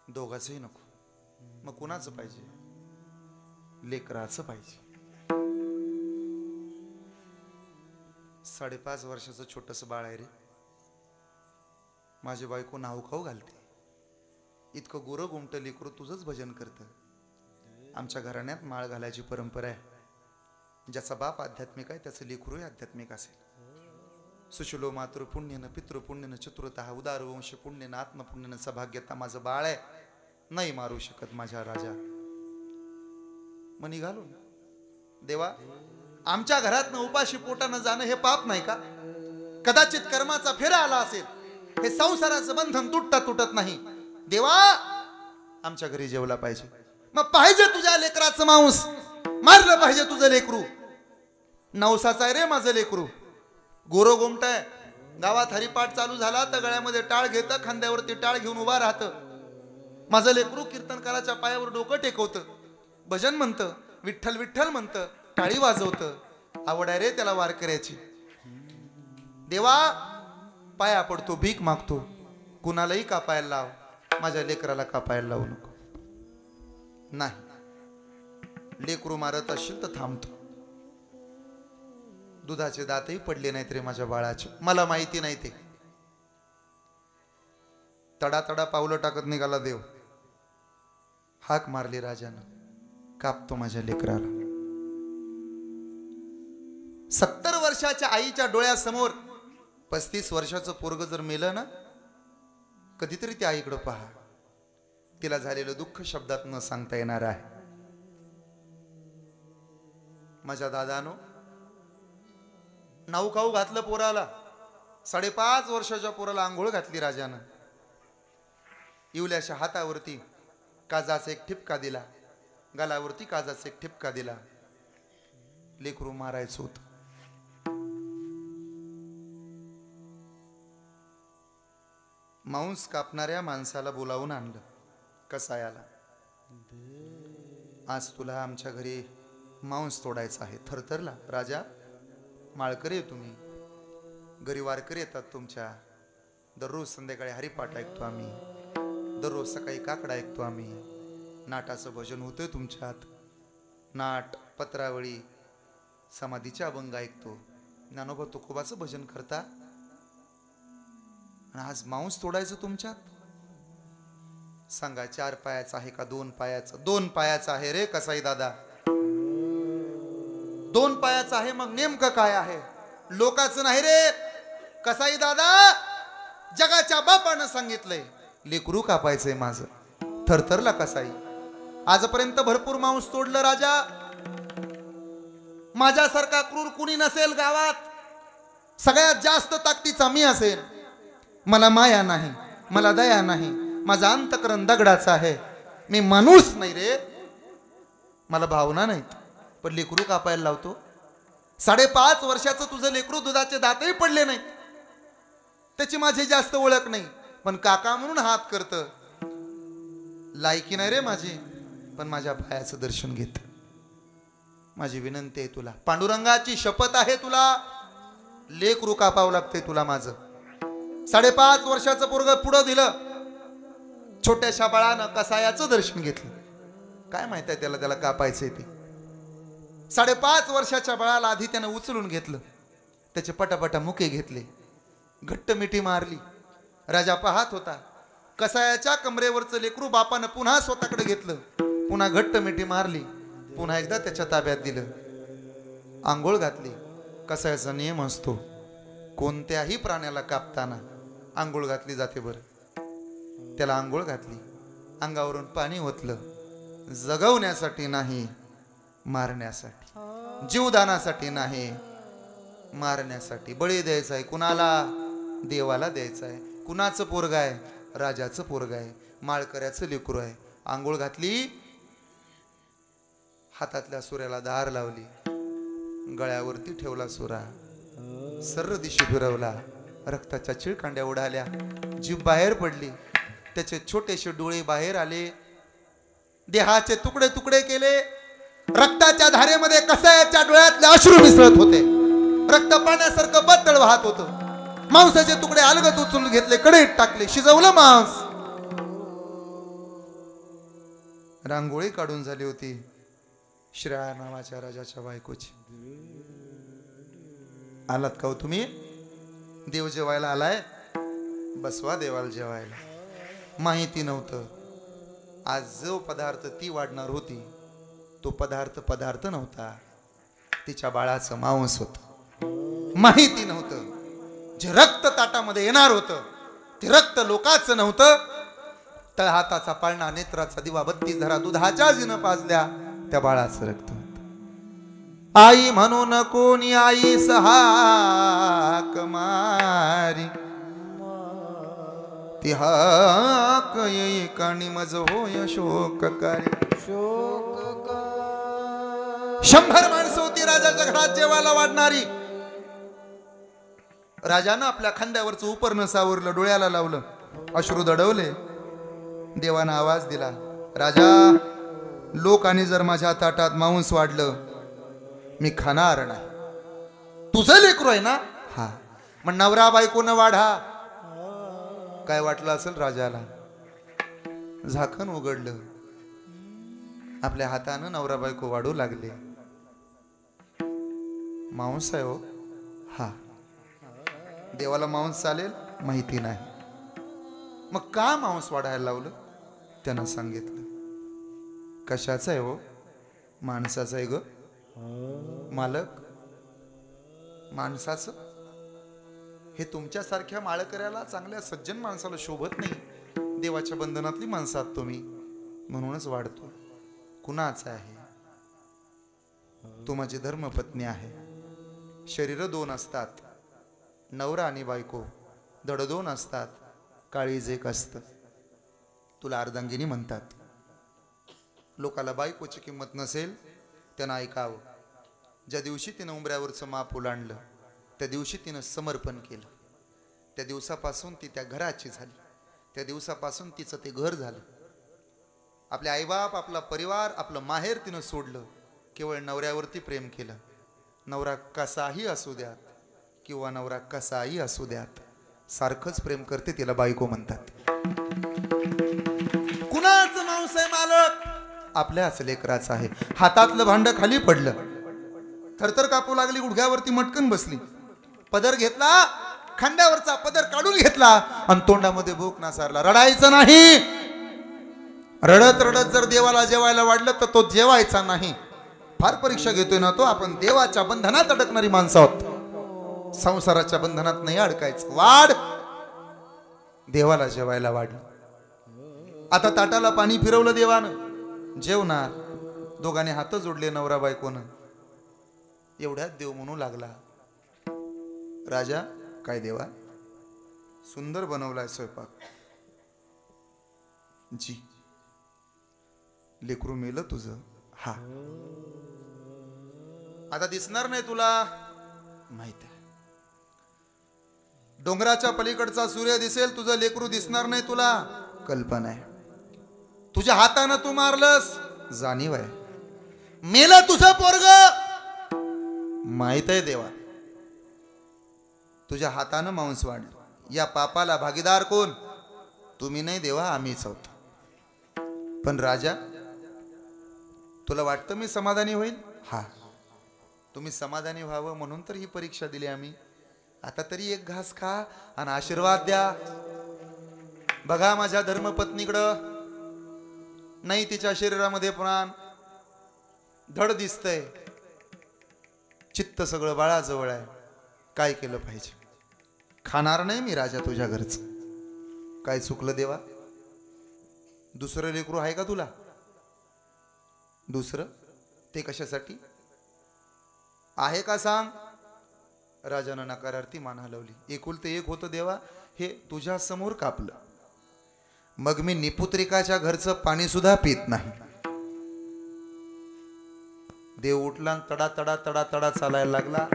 S1: दोघांचंही नको. मग कुणाचं पाहिजे? लेकराचं पाहिजे. 5.5 वर्षाचं छोटंसं बाळ आहे रे. माझी बायको नाव खाऊ घालते. इतकं गोरं गोमटं लेकरू तुझंच भजन करतं. आमच्या घराण्यात माळ घालायची परंपरा आहे. ज्याचा बाप आध्यात्मिक आहे त्याचं लेकरूही आध्यात्मिक असेल. सुशिलो मातृपुण्यनं पितृपुण्यनं चतुरतः उदार वंश पुण्यनं आत्मपुण्यनं सभाग्यता. माझं बाळ आहे, नाही मारू शकत माझ्या राजा. मग निघालो. देवा आमच्या घरातनं उपाशी पोटानं जाणं हे पाप नाही का? कदाचित कर्माचा फेरा आला असेल. हे संसाराचं बंधन तुटत नाही. देवा आमच्या घरी जेवला पाहिजे. मग पाहिजे तुझ्या लेकराचं मांस, मारलं पाहिजे तुझं लेकरू. नवसाचा आहे रे माझं लेकरू. गोरो गोमटा आहे. गावात हरिपाठ चालू झाला तर गळ्यामध्ये टाळ घेतं, खांद्यावरती टाळ घेऊन उभा राहतं. माझं लेकरू कीर्तनकाराच्या पायावर डोकं टेकवतं, भजन म्हणतं, विठ्ठल विठ्ठल म्हणतं, टाळी वाजवतं. आवड आहे रे त्याला वारकऱ्याची. देवा पाया पडतो, भीक मागतो. कुणालाही कापायला लाव, माझ्या लेकराला कापायला लावू नको. नाही, लेकरू मारत असशील तर थांबतो. दुधाचे दातही पडले नाहीत रे माझ्या बाळाचे. मला माहिती नाही ते. तडा तडा पावलं टाकत निघाला देव. हाक मारली राजानं, कापतो माझ्या लेकराला. 70 वर्षाच्या आईच्या डोळ्यासमोर 35 वर्षाचं पोरग जर मेलं ना, कधीतरी त्या आईकडे पहा. तिला झालेलं दुःख शब्दात न सांगता येणार आहे. माझ्या दादानो नाऊ खाऊ घातलं पोराला. 5.5 वर्षाच्या पोराला आंघोळ घातली राजानं. इवल्याच्या हातावरती काजाचा एक ठिपका दिला, गालावरती काजाचा एक ठिपका दिला. लेकरू मारायचं होत. मांस कापणाऱ्या माणसाला बोलावून आणलं कसायाला. आज तुला आमच्या घरी मांस तोडायचं आहे. थरथरला. राजा माळकरी आहे तुम्ही, घरी वारकरी येतात तुमच्या. दररोज संध्याकाळी हरिपाठ ऐकतो आम्ही, दररोज सकाळी काकडा ऐकतो आम्ही. नाटाचं भजन होतंय तुमच्यात. नाट, पत्रावळी, समाधीचे अभंग ऐकतो. ज्ञानोबा तुकोबाचं भजन करता. आणि आज मांस तोडायचं तुमच्यात? सांगा 4 पायाचा आहे का 2 पायाचा? 2 पायाचा आहे रे कसाई दादा. 2 पायाचा आहे. मग नेमकं काय आहे? लोकाचं नाही रे कसाई दादा. जगाच्या बापानं सांगितलंय लेकरू कापायचंय माझं. थरथरला कसाई. आजपर्यंत भरपूर मांस तोडलं राजा. माझ्यासारखा क्रूर कुणी नसेल गावात. सगळ्यात जास्त ताकदीचा मी असेल. मला माया नाही, मला दया नाही, माझा अंतकरण दगडाचा आहे. मी माणूस नाही रे, मला भावना नाहीत, पण लेकरू कापायला लावतो. 5.5 वर्षाचं तुझं लेकरू दुधाचे दातही पडले नाही, त्याची माझी जास्त ओळख नाही, पण काका म्हणून हात करतं. लायकी नाही रे माझी, पण माझ्या पायाचं दर्शन घेत. माझी विनंती आहे तुला, पांडुरंगाची शपथ आहे तुला, लेकरू कापावं लागते तुला माझं. 5.5 वर्षाचं पोरग पुढं दिलं, छोट्याशा बाळानं कसायाचं दर्शन घेतलं. काय माहित आहे त्याला कापायचंय ते. 5.5 वर्षाच्या बाळाला आधी त्यानं उचलून घेतलं, त्याचे पटापटा मुके घेतले, घट्ट मिठी मारली. राजा पाहत होता. कसायाच्या कमरेवरचं लेकरू बापानं पुन्हा स्वतःकडे घेतलं, पुन्हा घट्ट मिठी मारली, पुन्हा एकदा त्याच्या ताब्यात दिलं, आंघोळ घातली. कसायाचा नियम असतो, कोणत्याही प्राण्याला कापताना आंघोळ घातली जाते. बरं, त्याला आंघोळ घातली, अंगावरून पाणी ओतलं, जगवण्यासाठी नाही, मारण्यासाठी. जीवदानासाठी नाही, मारण्यासाठी. बळी द्यायचा आहे कुणाला? देवाला द्यायचा आहे. कुणाचं पोरग आहे? राजाचं पोरग आहे, माळकऱ्याचं लेकरू आहे. आंघोळ घातली, हातातल्या सुऱ्याला धार लावली, गळ्यावरती ठेवला सुरा, सर्व दिशी फिरवला, रक्ताच्या चिळकांड्या उडाल्या, जीभ बाहेर पडली, त्याचे छोटेसे डोळे बाहेर आले, देहाचे तुकडे तुकडे केले. रक्ताच्या धारेमध्ये कसायाच्या डोळ्यातले अश्रू मिसळत होते, रक्त पाण्यासारखं बत्तळ वाहत होतं. मांसाचे तुकडे अलगद उचलून घेतले, कढईत टाकले, शिजवलं मांस. रांगोळी काढून झाली होती श्रेया नावाच्या राजाच्या बायकोची. आलात का हो तुम्ही? देव जेवायला आलाय, बसवा देवाला जेवायला. माहिती नव्हतं आज जो पदार्थ ती वाढणार होती तो पदार्थ नव्हता, तिच्या बाळाचं मांस होतं. माहिती नव्हतं जे रक्त ताटामध्ये येणार होतं ते रक्त लोकाचं नव्हतं. तळहाताचा पाळणा, नेत्राचा दिवा, 32 धरा दुधाच्या जिनं पाजल्या, त्या बाळाचं रक्त होतं. आई म्हणून कोणी आई सहाक मारी, ती हाक येई काणी मज होय शोककारी. 100 माणसं होती राजाच्या घरात जेवायला वाढणारी. राजानं आपल्या खांद्यावरचं उपरणं सावरलं, डोळ्याला लावलं, अश्रू दडवले. देवानं आवाज दिला, राजा, लोकांनी जर माझ्या ताटात मांस वाढलं मी खाणार नाही. तुझं लेकरू आहे ना? हा. मग नवरा बायकोनं वाढा. काय वाटलं असेल राजाला? झाकण उघडलं, आपल्या हातानं नवरा बायको वाढू लागले. मांस आहे हो? हा. देवाला मांस चालेल? माहिती नाही. मग का मांस वाढायला लावलं? त्यानं सांगितलं. कशाचं आहे हो? माणसाचं आहे ग मालक, माणसाचं. हे तुमच्यासारख्या माळकऱ्याला, चांगल्या सज्जन माणसाला शोभत नाही. देवाच्या बंधनातली माणसं आहात तुम्ही, म्हणूनच वाढतो. कुणाचं आहे? तू माझी धर्मपत्नी आहे. शरीर 2 असतात, नवरा आणि बायको. धड 2 असतात, काळीज एक असतं. तुला अर्धांगिनी म्हणतात. लोकाला बायकोची किंमत नसेल त्यानं ऐकावं. ज्या दिवशी तिनं उंबऱ्यावरचं माप ओलांडलं त्या दिवशी तिनं समर्पण केलं. त्या दिवसापासून ती त्या घराची झाली. त्या दिवसापासून तिचं ते घर झालं. आपले आईबाप, आपला परिवार, आपलं माहेर तिनं सोडलं. केवळ नवऱ्यावरती प्रेम केलं. नवरा कसाही असू द्यात किंवा नवरा कसाही असू द्यात, सारखंच प्रेम करते, तिला बायको म्हणतात. कुणाचं मांस आहे मालक? आपल्याच लेकराचं आहे. हातातलं भांड खाली पडलं, थरथर कापू लागली, गुडघ्यावरती मटकन बसली. पदर घेतला, खांद्यावरचा पदर काढून घेतला आणि तोंडामध्ये भूक नासारला. रडायचं नाही. रडत रडत जर देवाला जेवायला वाढलं तर तो जेवायचा नाही. फार परीक्षा घेतोय ना तो. आपण देवाच्या बंधनात अडकणारी माणसं आहोत, संसाराच्या बंधनात नाही अडकायचं. वाढ. देवाला जेवायला वाढलं. आता ताटाला पाणी फिरवलं देवानं, जेवणार. दोघांनी हात जोडले नवरा बायकोनं. एवढ्यात देव म्हणू लागला, राजा काय देवा, सुंदर बनवलाय स्वयंपाक. जी. लेकरू मेलं तुझं? हा. आता दिसणार नाही तुला, माहित आहे. डोंगराच्या पलीकडचा सूर्य दिसेल, तुझं लेकरू दिसणार नाही तुला, कल्पना आहे. तुझ्या हातानं तू मारलंस, जाणीव आहे. मेलं तुझं पोरग, माहित आहे देवा. तुझ्या हातानं मांस वाढलं. या पापाला भागीदार कोण? तुम्ही नाही देवा, आम्हीच आहोत. पण राजा, तुला वाटतं मी समाधानी होईल? हा. तुम्ही समाधानी व्हावं म्हणून तर ही परीक्षा दिली आम्ही. आता तरी एक घास खा आणि आशीर्वाद द्या. बघा माझ्या धर्मपत्नीकडं, नाही तिच्या शरीरामध्ये प्राण, धड दिसतंय, चित्त सगळं बाळाजवळ आहे. काय केलं पाहिजे? खाणार नाही मी राजा तुझ्या घरचं. काय चुकलं देवा? दुसरं लेकरू आहे का तुला? दुसरं? ते कशासाठी आहे का सांग? राजानं नकारार्थी मान हलवली. एकुलते एक होतं देवा, हे तुझ्या समोर कापलं. मग मी निपुत्रिकाच्या घरचं पाणी सुद्धा पित नाही. देव उठला, तडा तडा तडा तडा चालायला लागला.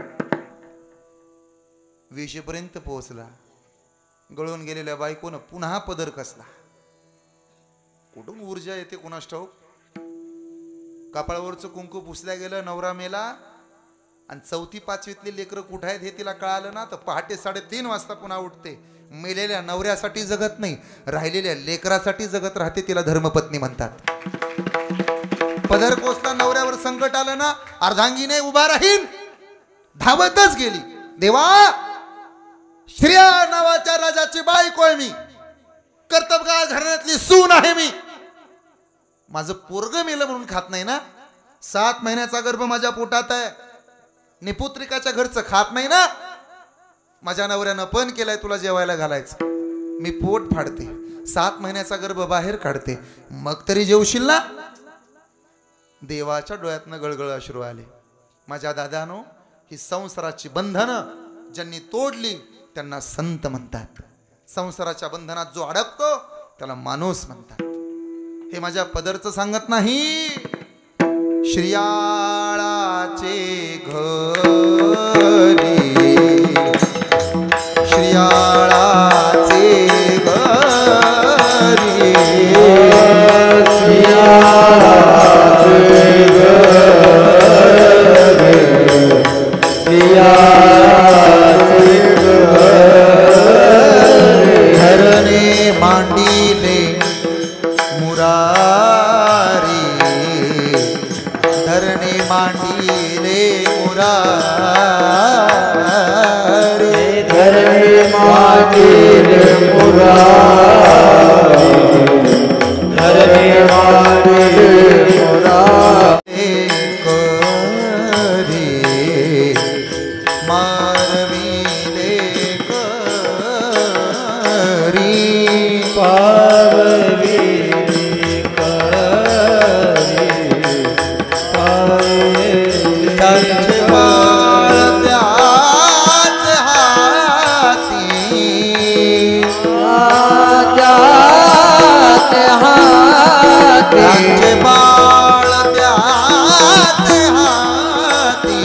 S1: 20 पर्यंत पोहोचला. गळून गेलेल्या बायकोनं पुन्हा पदर कसला. कुठून ऊर्जा येते कोणास ठाऊक. कपाळावरचं कुंकू पुसल्या गेलं, नवरा मेला. आणि 4थी 5वीतली लेकरं कुठं आहेत हे तिला कळालं ना, तर पहाटे 3:30 वाजता पुन्हा उठते. मेलेल्या नवऱ्यासाठी जगत नाही, राहिलेल्या लेकरासाठी जगत राहते. तिला धर्मपत्नी म्हणतात. पदर कोसला, नवऱ्यावर संकट आलं ना, अर्धांगीने उभा राहीन, धावतच गेली. देवा, श्रेया नावाच्या राजाची बायको आहे मी, कर्तबगार घराण्यातली सून आहे मी. माझं पोरग मेलं म्हणून खात नाही ना? 7 महिन्याचा गर्भ माझ्या पोटात आहे. निपुत्रिकाच्या घरचं खात नाही ना? माझ्या नवऱ्यानं पण केलंय तुला जेवायला घालायचं. मी पोट फाडते, 7 महिन्याचा गर्भ बाहेर काढते, मग तरी जेवशील ना? देवाच्या डोळ्यातनं गळगळ अश्रू आले. माझ्या दादानो, ही संसाराची बंधनं ज्यांनी तोडली त्यांना संत म्हणतात. संसाराच्या बंधनात जो अडकतो त्याला माणूस म्हणतात. हे माझ्या पदरचं सांगत नाही. श्रियाळाचे घरी, श्रियाळाचे घरी, श्रियाळाचे घरी, श्रियाळाचे घरी, धरणे मांडिले मुरारी, धरणे मांडिले मुरारी, धरणे मांडिले मुरारी, धरणे मांडिले मुरारी, करी मारविले करी, पावली त्यांचे बाळ त्याच हाती, त्याच हाती, त्यांचे बाळ त्याच हाती,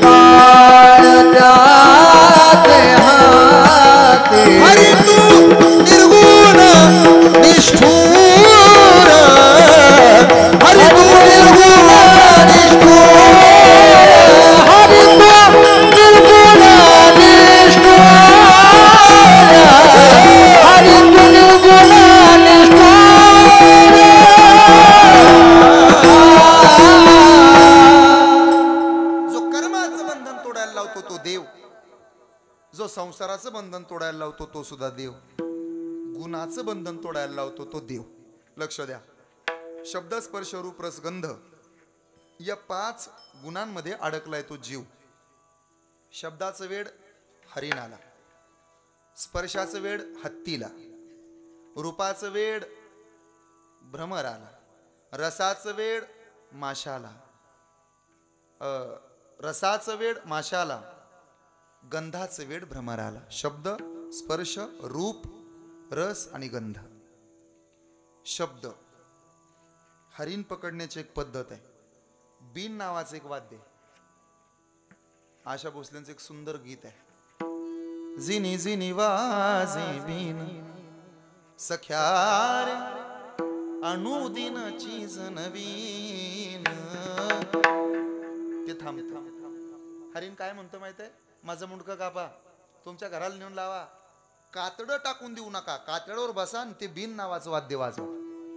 S1: बाळ त्याच हाती. हरी तू निर्गुण निष्ठुर, हरी तू निर्गुण संसाराचं बंधन तोडायला लावतो तो सुद्धा देव, गुणाचं बंधन तोडायला लावतो तो देव. लक्ष द्या. शब्द, स्पर्श, रूप, रस, गंध या 5 गुणांमध्ये अडकलाय तो जीव. शब्दाचं वेड हरिणाला, स्पर्शाचं वेड हत्तीला, रूपाचं वेड भ्रमराला, रसाचं वेड माशाला, रसाचं वेड माशाला, गंधाचं वेड भ्रमराला. शब्द, स्पर्श, रूप, रस आणि गंध. शब्द, हरिण पकडण्याची एक पद्धत आहे. बीन नावाचं एक वाद्य. आशा भोसलेंचं एक सुंदर गीत आहे. जिनी जिनी वाजे बीन सख्या रे अनुदिन चीज नवीन. ते थांब. हरिण काय म्हणतो माहित आहे? माझं मुंडकं कापा, तुमच्या घराला नेऊन लावा, कातडं टाकून देऊ नका, कातड्यावर बसा आणि ते बीन नावाचं वाद्य वाजवा.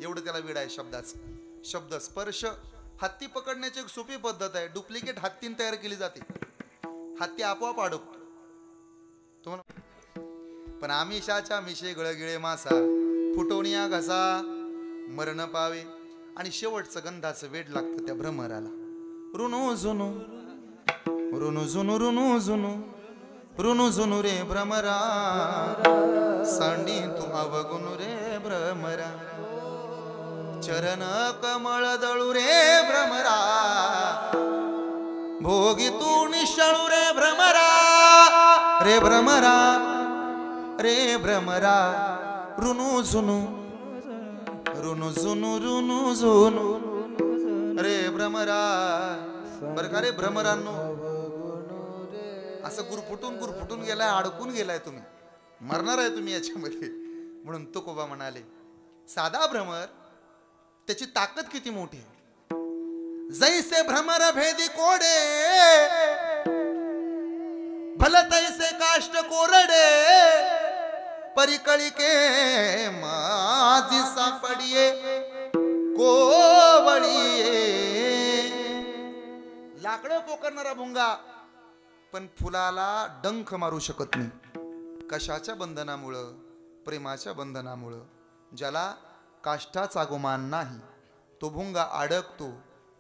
S1: एवढं त्याला वेड आहे शब्दाचं. शब्द, स्पर्श, हत्ती पकडण्याची एक सोपी पद्धत आहे. डुप्लिकेट हत्तीन तयार केली जाते. हत्ती आपोआप अडकतो. पण आमिषाच्या मिशे गळगिळे मासा, फुटवणिया घसा मरण पावे, आणि शेवटचं गंधाचं वेड लागतं त्या भ्रमराला. रुनु जुनू रुनु जुनू रुनु जुनू रुनु जुनू रे भ्रमरा, सांडी तू अवगुण रे भ्रमरा, चरण कमळ दळू रे भ्रमरा, भोगी तू निशाळू रे भ्रमरा, रे भ्रमरा रे भ्रमरा, रुनु जुनू रुनु जुनू रुनु जुनू रे भ्रमरा. बर का रे भ्रमरांनो, असं गुरफुटून गेलाय, अडकून गेलाय तुम्ही, मरणार आहे तुम्ही याच्यामध्ये. म्हणून तुकोबा म्हणाले, साधा भ्रमर त्याची ताकद किती मोठी आहे. जैसे भ्रमर भेदी कोडे, भल तैसे काष्ट कोरडे, परिकळी के माझी सापडिये कोवळीये. लाकडं पोकरणारा भुंगा पण फुलाला डंख मारू शकत नाही. कशाच्या बंधनामुळं? प्रेमाच्या बंधनामुळं. ज्याला काष्टाचा गुमान नाही तो भुंगा अडकतो.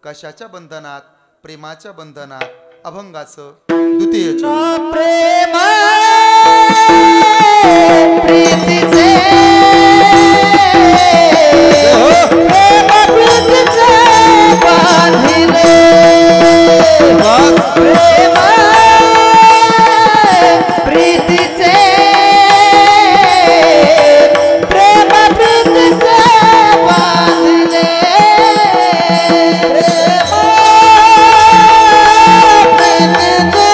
S1: कशाच्या बंधनात? प्रेमाच्या बंधनात. अभंगाचं द्वितीय
S2: प्रेम प्रीतीचे बांधिले, प्रेम प्रीतीचे प्रेम प्रीतीचे बांधिले, प्रेम प्रीतीचे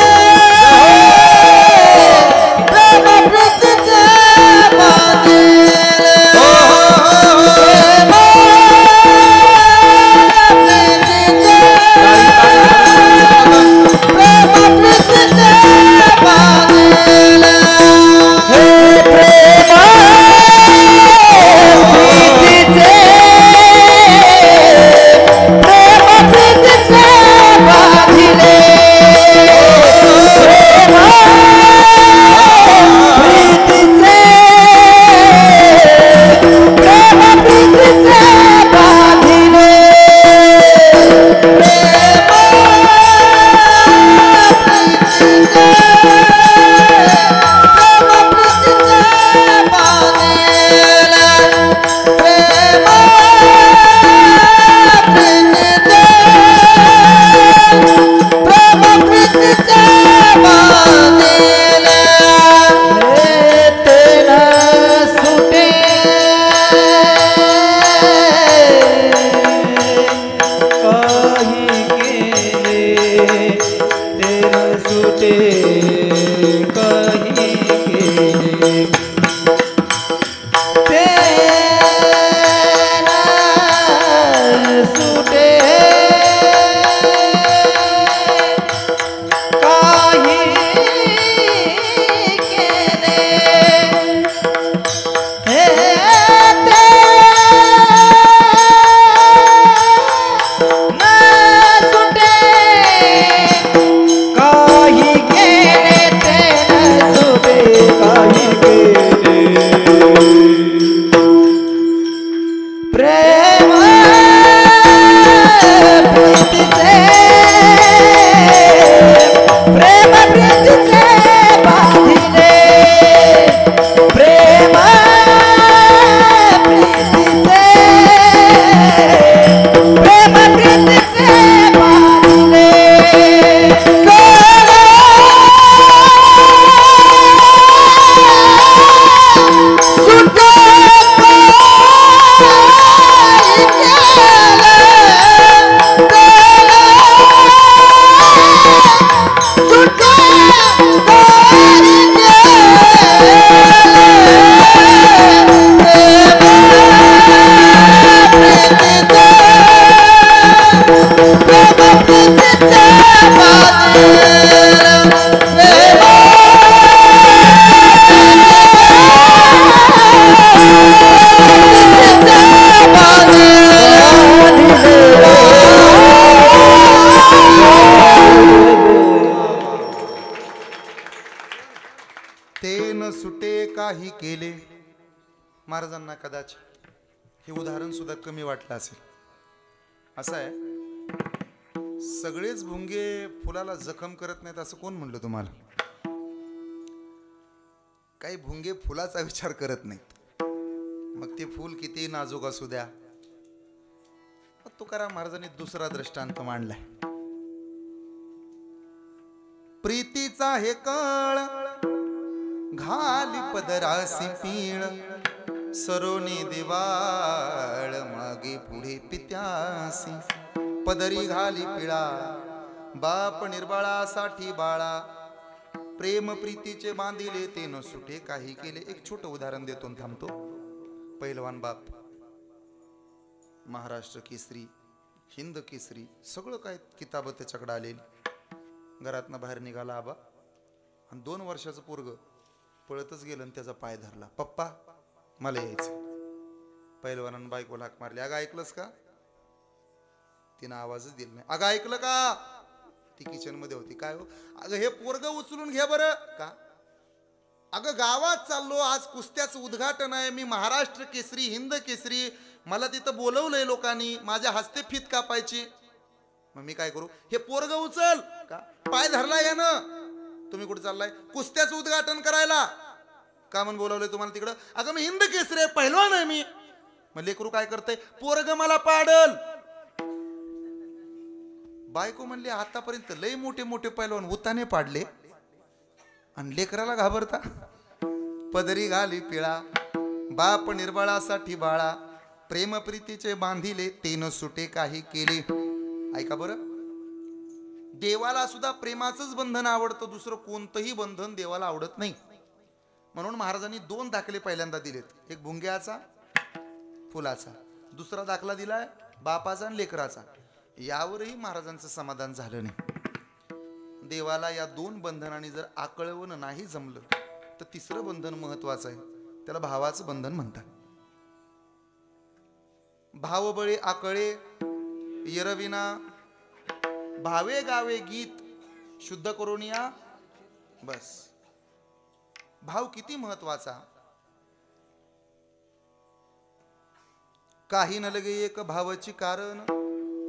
S1: महाराजांना कदाचित हे उदाहरण सुद्धा कमी वाटलं असेल. असं आहे, सगळेच भुंगे फुलाला जखम करत नाहीत असं कोण म्हणलं तुम्हाला? काही भुंगे फुलाचा विचार करत नाहीत, मग ते फूल किती नाजूक असू द्या. तुकाराम महाराजांनी दुसरा दृष्टांत मांडलाय. प्रीतीचा हे कळ घाली पदरासी पीळ, सरोनी दिवाळ मागे पुढे पित्यासी. पदरी घाली पिळा बाप निर्बाळासाठी बाळा, प्रेम प्रीतीचे बांधिले ते न सुटे काही केले. एक छोटं उदाहरण देतो थांबतो. पहिलवान बाप, महाराष्ट्र केसरी, हिंद केसरी, सगळं काय किताब त्याच्याकडे आलेली. घरातनं बाहेर निघाला आबा आणि 2 वर्षाचं पोरग पळतच गेलं आणि त्याचा पाय धरला. पप्पा मला यायचं. पहिलवानानं बायकोला हाक मारली, अगं ऐकलंस का? तिनं आवाजच दिला नाही. अगं ऐकलं का? ती किचन मध्ये होती. काय हो? अगं हे पोरग उचलून घे बरं का? अगं गावात चाललो, आज कुस्त्याचं उद्घाटन आहे, मी महाराष्ट्र केसरी हिंद केसरी, मला तिथं बोलवलंय लोकांनी, माझ्या हस्ते फीत कापायची. मग मी काय करू? हे पोरग उचल का? पाय धरला यानं. तुम्ही कुठे चाललाय? कुस्त्याचं उद्घाटन करायला. का म्हणून बोलवलंय तुम्हाला तिकडं? अगं मी हिंद केसरी आहे, पहिलवान आहे मी. मग लेकरू काय करतंय? पोरग मला पाडल. बायको म्हणली, आतापर्यंत लय मोठे मोठे पैलवान उताने पाडले आणि लेकराला घाबरता. पदरी घाली पिळा बाप निर्बळासाठी बाळा, प्रेम प्रीतीचे बांधिले ते न सुटे काही केले. ऐका बरं, देवाला सुद्धा प्रेमाचंच बंधन आवडतं, दुसरं कोणतंही बंधन देवाला आवडत नाही. म्हणून महाराजांनी 2 दाखले पहिल्यांदा दिलेत, एक भुंग्याचा फुलाचा, दुसरा दाखला दिलाय बापाचा आणि लेकराचा. यावरही महाराजांचं समाधान झालं नाही. देवाला या 2 बंधनांनी जर आकळवणं नाही जमलं तर तिसरं बंधन महत्वाचं आहे, त्याला भावाचं बंधन म्हणतात. भावबळे आकळे यरविना, भावे गावे गीत शुद्ध करून या. बस, भाव किती महत्वाचा. काही न लगे एक भावाची कारण,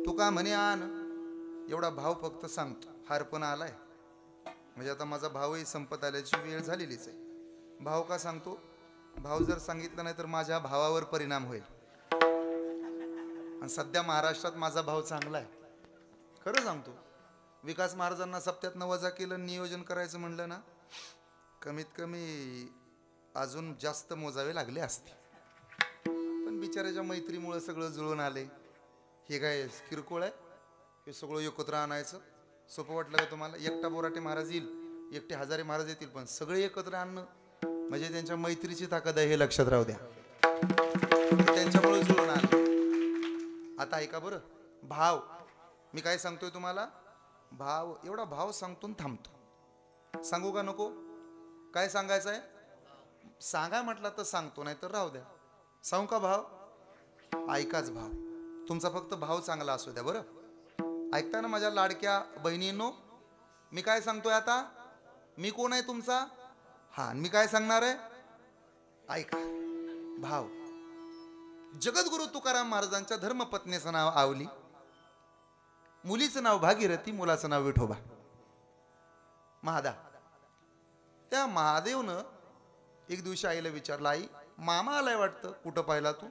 S1: तुका म्हणे आण. एवढा भाव फक्त सांगतो. हारपण आलाय म्हणजे आता माझा भावही संपत आल्याची वेळ झालेलीच आहे. भाव का सांगतो? भाव जर सांगितला नाही तर माझ्या भावावर परिणाम होईल. आणि सध्या महाराष्ट्रात माझा भाव चांगला आहे, खरं सांगतो. विकास महाराजांना सप्त्यात वजा केलं, नियोजन करायचं म्हणलं ना, कमीत कमी अजून जास्त मोजावे लागले असते. पण बिचाराच्या मैत्रीमुळे सगळं जुळून आले. हे काय किरकोळ आहे? हे सगळं एकत्र आणायचं सोपं वाटलं का तुम्हाला? एकटा बोराटे महाराज येईल, एकटे हजारे महाराज येतील, पण सगळे एकत्र आणणं म्हणजे त्यांच्या मैत्रीची ताकद आहे, हे लक्षात राहू द्या. त्यांच्यामुळे जुळून आले. आता ऐका बरं, भाव मी काय सांगतोय तुम्हाला? भाव, एवढा भाव सांगतो आणि थांबतो. सांगू का नको? काय सांगायचं आहे? सांगा म्हटलं तर सांगतो, नाही तर राहू द्या. सांगू का भाव? ऐकाच भाव. तुमचा फक्त भाव चांगला असू द्या बरं. ऐकता ना माझ्या लाडक्या बहिणींनो? मी काय सांगतोय आता? मी कोण आहे तुमचा? हा, मी काय सांगणार आहे? ऐका. भाव. जगद्गुरु तुकाराम महाराजांच्या धर्मपत्नीचं नाव आवली, मुलीचं नाव भागीरथी, मुलाचं नाव विठोबा. महादा. त्या महादेवनं एक दिवशी आईला विचारलं, आई मामा आलाय वाटतं, कुठं पाहिला तू?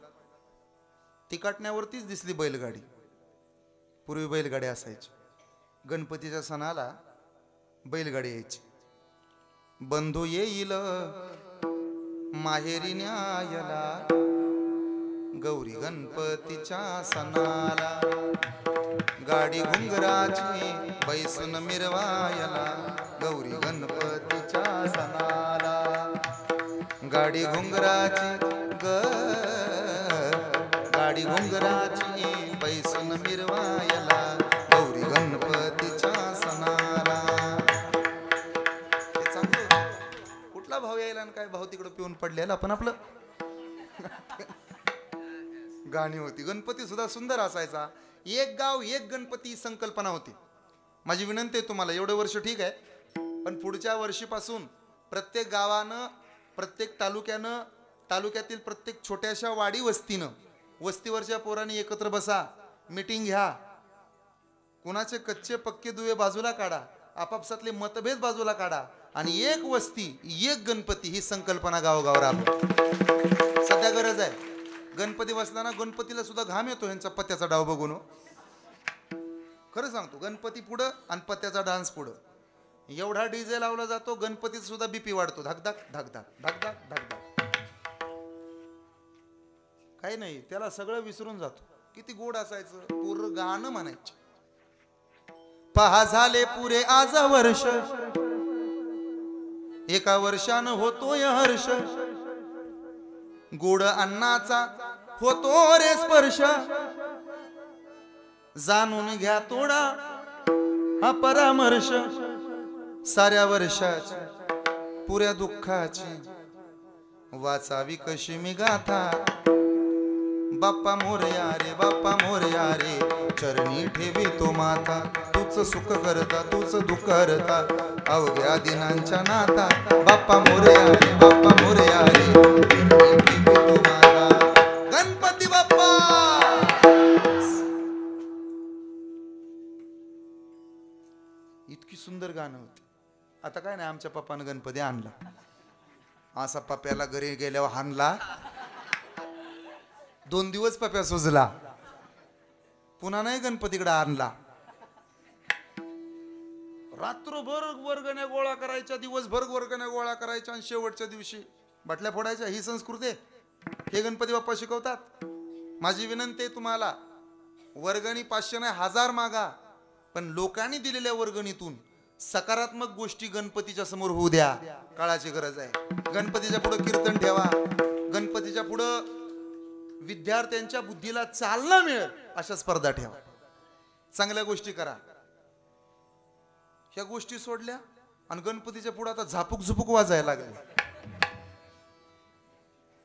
S1: तिकाटण्यावरतीच दिसली बैलगाडी. पूर्वी बैलगाडी असायची, गणपतीच्या सणाला बैलगाडी यायची. बंधू येईल माहेरी न्यायला, गौरी गणपतीच्या सणाला, गाडी घुंगराची बैसून मिरवायला, गौरी गणपतीच्या सणाला, गाडी घुंगराची गाडी घुंगराची बैसून मिरवायला, गौरी गणपतीच्या सणाला. हे चांगलं. कुठला भाव यायला आणि काय भाव तिकडं पिऊन पडलेला, पण आपलं गाणी होती. गणपती सुद्धा सुंदर असायचा. एक गाव एक गणपती संकल्पना होती. माझी विनंती आहे तुम्हाला, एवढे वर्ष ठीक आहे, पण पुढच्या वर्षीपासून प्रत्येक गावानं, प्रत्येक तालुक्यानं तालुक्यातील प्रत्येक छोट्याशा वाडी वस्तीनं वस्तीवरच्या पोरांनी एकत्र बसा, मीटिंग घ्या, कुणाचे कच्चे पक्के दुवे बाजूला काढा, आपापसातले मतभेद बाजूला काढा आणि एक वस्ती एक गणपती ही संकल्पना गावोगाव राबवा. सध्या गरज आहे. गणपती बसला ना, गणपतीला सुद्धा घाम येतो ह्यांचा पत्त्याचा डाव बघून. खरं सांगतो, गणपती पुढं आणि पत्त्याचा डान्स पुढं. एवढा डीजे लावला जातो, गणपतीचा सुद्धा बीपी वाढतो. धकधक धकधक धकधक धकधक. काही नाही, त्याला सगळं विसरून जातो. किती गोड असायचं, पूर्ण गाणं म्हणायचं. पहा झाले पुरे आज वर्ष, एका वर्षानं होतोय हर्ष, गोड अन्नाचा होतो रे स्पर्श, जाणून घ्या थोडा हा परामर्श, साऱ्या वर्षाची पुऱ्या दुःखाची वाचावी कशी मी गाथा. बाप्पा मोरया रे, बाप्पा मोरया रे, चरणी ठेवी तो माता, तूच सुख करता तूच दुःख करता, अवघ्या दिनांच्या नाता. बाप्पा मोरया रे, बाप्पा मोरया रे, चरणी ठेवी तो माता. गणपती बाप्पा. इतकी सुंदर गाणं होती. आता काय नाही, आमच्या पप्पानं गणपती आणला. असा पप्प्याला घरी गेल्यावर हाणला. 2 दिवस पप्या सुजला. पुन्हा नाही गणपतीकडे आणला. रात्रभर वर्गण्या गोळा करायच्या, दिवसभर वर्गण्या गोळा करायच्या आणि शेवटच्या दिवशी बाटल्या फोडायच्या. ही संस्कृती हे गणपती बाप्पा शिकवतात. माझी विनंती आहे तुम्हाला, वर्गणी 500 नाही 1000 मागा, पण लोकांनी दिलेल्या वर्गणीतून सकारात्मक गोष्टी गणपतीच्या समोर होऊ द्या. काळाची गरज आहे. गणपतीच्या पुढे कीर्तन ठेवा. गणपतीच्या पुढे विद्यार्थ्यांच्या बुद्धीला चालना मिळेल अशा स्पर्धा ठेवा. चांगल्या गोष्टी करा. ह्या गोष्टी सोडल्या आणि गणपतीच्या पुढे आता झापूक झुपूक वाजायला लागले.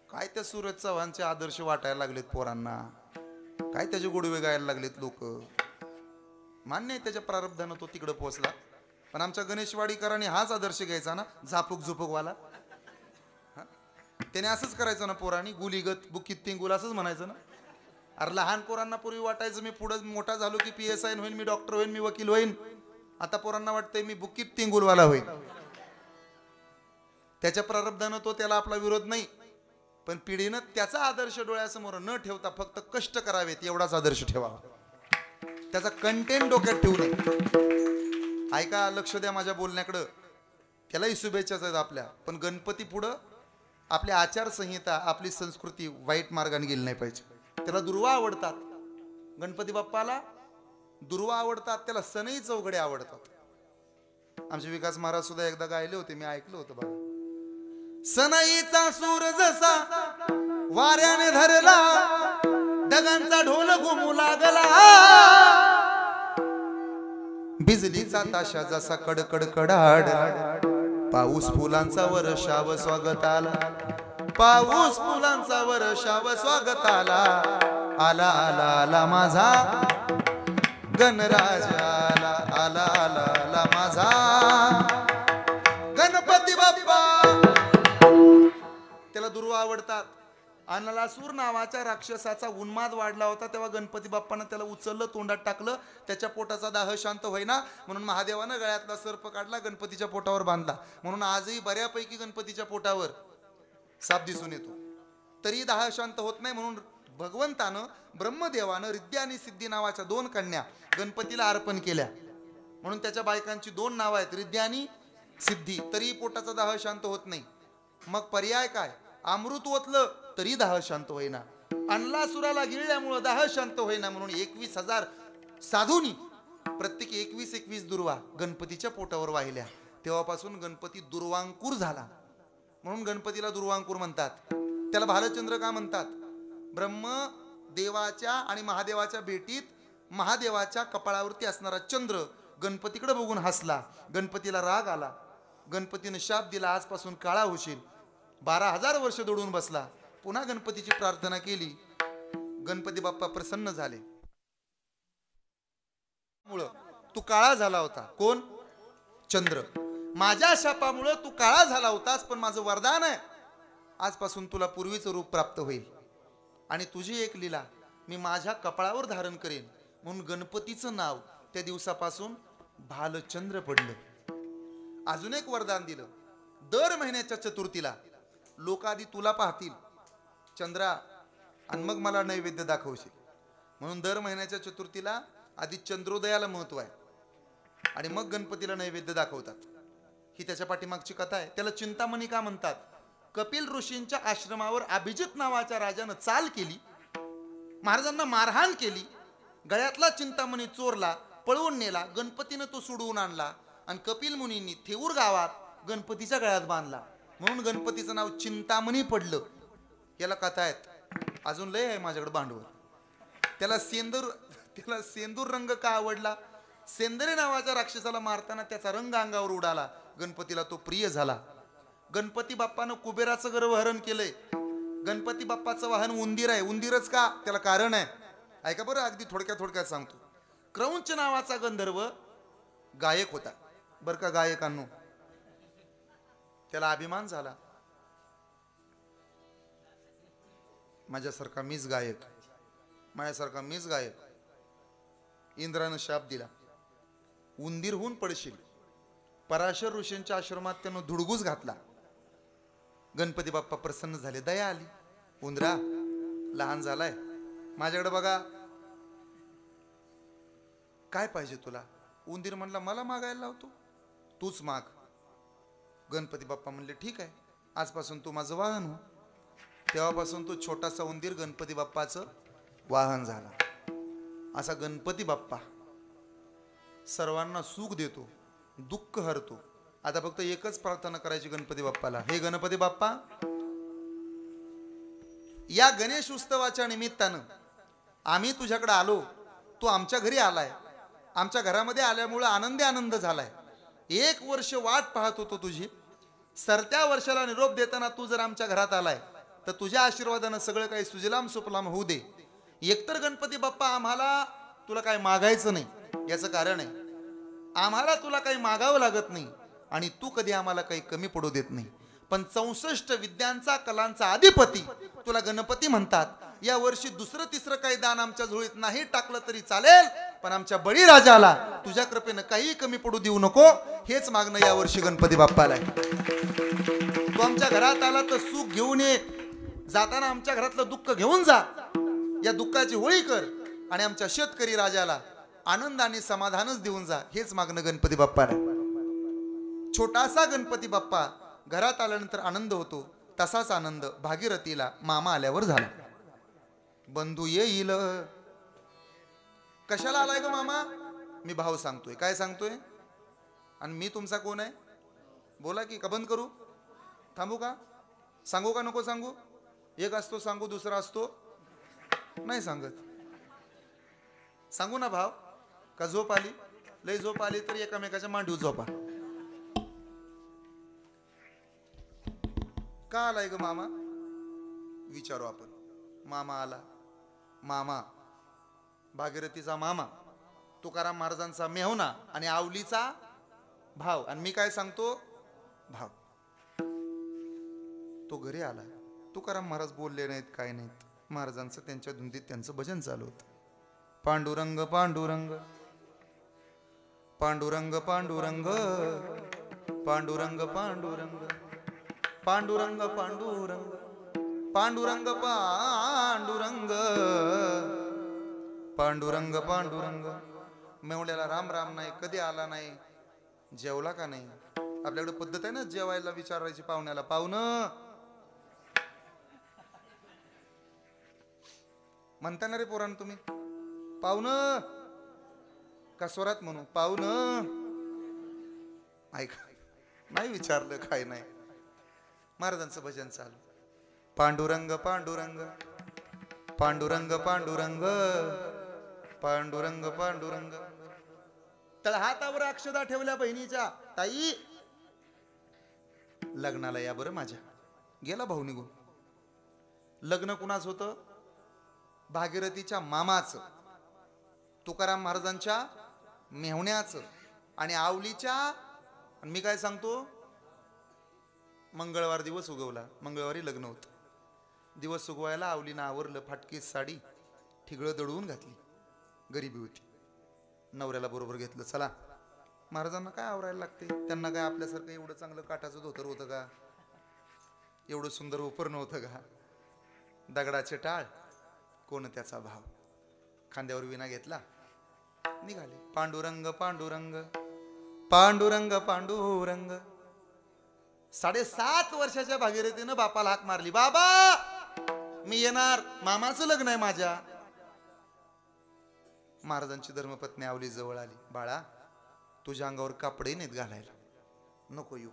S1: काय त्या सूरज चव्हाणचे आदर्श वाटायला लागलेत पोरांना, काय त्याचे गोडवे गायला लागलेत लोक. मान्य आहे त्याच्या प्रारब्धानं तो तिकडे पोहोचला, पण आमच्या गणेशवाडीकरांनी हाच आदर्श घ्यायचा ना, झापूक झुपूकवाला. त्याने असंच करायचं ना, पोरांनी गुलीगत बुकीत तिंगुल असंच म्हणायचं ना. अरे लहान पोरांना पूर्वी वाटायचं मी पुढे मोठा झालो की PSI होईन, मी डॉक्टर होईन, मी वकील होईन. आता पोरांना वाटतंय मी बुकीत तिंगुलवाला होईन. त्याच्या प्रारब्धानं तो त्याला आपला विरोध नाही, पण पिढीनं त्याचा आदर्श डोळ्यासमोर न ठेवता फक्त कष्ट करावेत एवढाच आदर्श ठेवावा. त्याचा कंटेंट डोक्यात ठेवू नये. ऐका, लक्ष द्या माझ्या बोलण्याकडं. त्यालाही शुभेच्छाच आहेत आपल्या, पण गणपती पुढं आपली आचारसंहिता, आपली संस्कृती वाईट मार्गाने गेली नाही पाहिजे. त्याला दुर्वा आवडतात. गणपती बाप्पाला दुर्वा आवडतात, त्याला सनई चौघडे आवडतात. आमचे विकास महाराज सुद्धा एकदा गायले होते, मी ऐकलं होतं बघा. सनईचा सूर जसा वाऱ्याने धरला, ढगांचा ढोल घुमू लागला, बिजलीचा ताशा जसा कडकड कडाड, पाऊस फुलांचा वर्षाव स्वागताला, पाऊस फुलांचा वर्षाव स्वागताला, आला आला आला माझा गणराजा, आला आला आला आला माझा गणपती बाप्पा. त्याला दुर्वा आवडतात. अनलासूर नावाच्या राक्षसाचा उन्माद वाढला होता, तेव्हा गणपती बाप्पानं त्याला उचललं, तोंडात टाकलं. त्याच्या पोटाचा दाह शांत होईना म्हणून महादेवानं गळ्यातला सर्प काढला, गणपतीच्या पोटावर बांधला. म्हणून आजही बऱ्यापैकी गणपतीच्या पोटावर साप दिसून येतो. तरी दाह शांत होत नाही. म्हणून भगवंतानं, ब्रह्मदेवानं रिद्धी आणि सिद्धी नावाच्या 2 कन्या गणपतीला अर्पण केल्या. म्हणून त्याच्या बायकांची 2 नावं आहेत, रिद्धी आणि सिद्धी. तरी पोटाचा दाह शांत होत नाही. मग पर्याय काय? अमृत ओतलं तरी दाह शांत होईना, अनलासुराला गिळल्यामुळं दाह शांत होईना. म्हणून 21,000 साधूंनी प्रत्येक 21 दुर्वा गणपतीच्या पोटावर वाहिल्या. तेव्हापासून गणपती दुर्वांकुर झाला. म्हणून गणपतीला दुर्वांकुर म्हणतात. त्याला भालचंद्र का म्हणतात? ब्रह्मदेवाच्या आणि महादेवाच्या भेटीत महादेवाच्या कपाळावरती असणारा चंद्र गणपतीकडे बघून हसला. गणपतीला राग आला. गणपतीने शाप दिला, आजपासून काळा होशील. 12,000 वर्ष दडून बसला. पुन्हा गणपतीची प्रार्थना केली. गणपती बाप्पा प्रसन्न झाले. तू काळा झाला होता. कोण? चंद्र. माझ्या शापामुळे तू काळा झाला होतास, पण माझं वरदान आहे, आजपासून तुला पूर्वीचं रूप प्राप्त होईल आणि तुझी एक लीला मी माझ्या कपाळावर धारण करेन. म्हणून गणपतीचं नाव त्या दिवसापासून भालचंद्र पडलं. अजून एक वरदान दिलं. दर महिन्याच्या चतुर्थीला लोक आधी तुला पाहतील चंद्रा आणि मग मला नैवेद्य दाखवशील. म्हणून दर महिन्याच्या चतुर्थीला आधी चंद्रोदयाला महत्व आहे आणि मग गणपतीला नैवेद्य दाखवतात. ही त्याच्या पाठीमागची कथा आहे. त्याला चिंतामणी का म्हणतात? कपिल ऋषींच्या आश्रमावर अभिजित नावाच्या राजानं चाल केली, महाराजांना मारहाण केली, गळ्यातला चिंतामणी चोरला, पळवून नेला. गणपतीनं तो सोडवून आणला आणि कपिल मुनींनी थेऊर गावात गणपतीच्या गळ्यात बांधला. म्हणून गणपतीचं नाव चिंतामणी पडलं. याला कथा आहेत, अजून लय आहे माझ्याकडे भांडवल. त्याला सेंदूर रंग का आवडला? सेंदरे नावाच्या राक्षसाला मारताना त्याचा रंग अंगावर उडाला. गणपतीला तो प्रिय झाला. गणपती बाप्पानं कुबेराचं गर्भहरण केलंय. गणपती बाप्पाचं वाहन उंदीर आहे. उंदीरच का? त्याला कारण आहे. ऐका बरं, अगदी थोडक्यात सांगतो. क्रौंच नावाचा गंधर्व गायक होता बरं का, गायकांनो. त्याला अभिमान झाला, माझ्यासारखा मीच गायक. इंद्रानं शाप दिला, उंदीर होऊन पडशील. पराशर ऋषींच्या आश्रमात त्यानं धुडगूस घातला. गणपती बाप्पा प्रसन्न झाले, दया आली. उंदरा लहान झालाय, माझ्याकडे बघा, काय पाहिजे तुला? उंदीर म्हणला, मला मागायला लावतो, तूच माग. गणपती बाप्पा म्हणले, ठीक आहे, आजपासून तू माझं वाहन हो. तेव्हापासून तो छोटासा उंदीर गणपती बाप्पाचं वाहन झाला. असा गणपती बाप्पा सर्वांना सुख देतो, दुःख हरतो. आता फक्त एकच प्रार्थना करायची गणपती बाप्पाला, हे गणपती बाप्पा, या गणेश उत्सवाच्या निमित्तानं आम्ही तुझ्याकडे आलो, तू आमच्या घरी आलाय. आमच्या घरामध्ये आल्यामुळे आनंद झालाय. 1 वर्ष वाट पाहत होतो तुझी. सरत्या वर्षाला निरोप देताना तू जर आमच्या घरात आलाय तर तुझ्या आशीर्वादानं सगळं काही सुजलाम सुफलाम होऊ दे. एकतर गणपती बाप्पा आम्हाला तुला काही मागायचं नाही, याचं कारण आहे आम्हाला तुला काही मागावं लागत नाही आणि तू कधी आम्हाला काही कमी पडू देत नाही. पण 64 विद्यांचा कलांचा अधिपती तुला गणपती म्हणतात. या वर्षी दुसरं तिसरं काही दान आमच्या झोळीत नाही टाकलं तरी चालेल, पण आमच्या बळीराजाला तुझ्या कृपेनं काही कमी पडू देऊ नको, हेच मागणं या वर्षी गणपती बाप्पाला आहे. तू आमच्या घरात आला तर सुख घेऊन ये, जाताना आमच्या घरातलं दुःख घेऊन जा. या दुःखाची होळी कर आणि आमच्या शेतकरी राजाला आनंद आणि समाधानच देऊन जा, हेच मागणं गणपती बाप्पाला. छोटासा गणपती बाप्पा घरात आल्यानंतर आनंद होतो. तसाच आनंद भागीरथीला मामा आल्यावर झाला. बंधू येईल. कशाला आलाय ग मामा? मी भाव सांगतोय. काय सांगतोय? आणि मी तुमचा कोण आहे? बोला की, का बंद करू? थांबू का? सांगू का नको सांगू? एक असतो सांगू, दुसरा असतो नाही सांगत. सांगू ना भाव? का झोप आली? लय झोप आली तर एकामेकाच्या मांडीवर झोपा. का आलाय ग मामा? विचारू आपण. मामा आला. मामा भागीरथीचा मामा, तुकाराम महाराजांचा मेहुणा आणि आवलीचा भाव. आणि मी काय सांगतो? भाव. तो घरी आला. तुकाराम महाराज बोलले नाहीत, काय नाहीत. महाराजांचं त्यांच्या धुंदीत त्यांचं भजन चालू होतं. पांडुरंग पांडुरंग पांडुरंग पांडुरंग पांडुरंग पांडुरंग पांडुरंग पांडुरंग पांडुरंग पांडुरंग पांडुरंग पांडुरंग. मेवण्याला राम राम नाही, कधी आला नाही, जेवला का नाही. आपल्याकडे पद्धत आहे ना जेवायला विचारायची पाहुण्याला, पाहुणं म्हणता ना रे पोरांनो तुम्ही? पाहुणं का स्वरात म्हणू? पाहुणं. ऐका, नाही विचारलं काय नाही. महाराजांचं भजन चालू. पांडुरंग पांडुरंग पांडुरंग पांडुरंग पांडुरंग पांडुरंग. तळ हातावर अक्षदा ठेवल्या बहिणीच्या. ताई लग्नाला या बरं माझ्या. गेला भाऊ निघून. लग्न कुणाच होतं? भागीरथीच्या मामाचं, तुकाराम महाराजांच्या मेहुण्याचं आणि आवलीच्या. आणि मी काय सांगतो? मंगळवार दिवस उगवला, मंगळवारी लग्न होतं. दिवस उगवायला आवलीनं आवरलं, फाटकी साडी ठिगळं दळवून घातली. गरिबी होती. नवऱ्याला बरोबर घेतलं. चला, महाराजांना काय आवरायला लागते, त्यांना काय आपल्यासारखं एवढं चांगलं काठाचं धोतर होतं का, एवढं सुंदर उपर नव्हतं का, दगडाचे टाळ कोण त्याचा भाव. खांद्यावर विना घेतला, निघाले. पांडुरंग पांडुरंग पांडुरंग पांडुरंग. 7.5 वर्षाच्या भागीरथीनं बापाला हाक मारली, बाबा मी येणार, मामाचं लग्न आहे माझ्या. महाराजांची धर्मपत्नी आवली जवळ आली, बाळा तुझ्या अंगावर कापडे नाहीत घालायला, नको येऊ.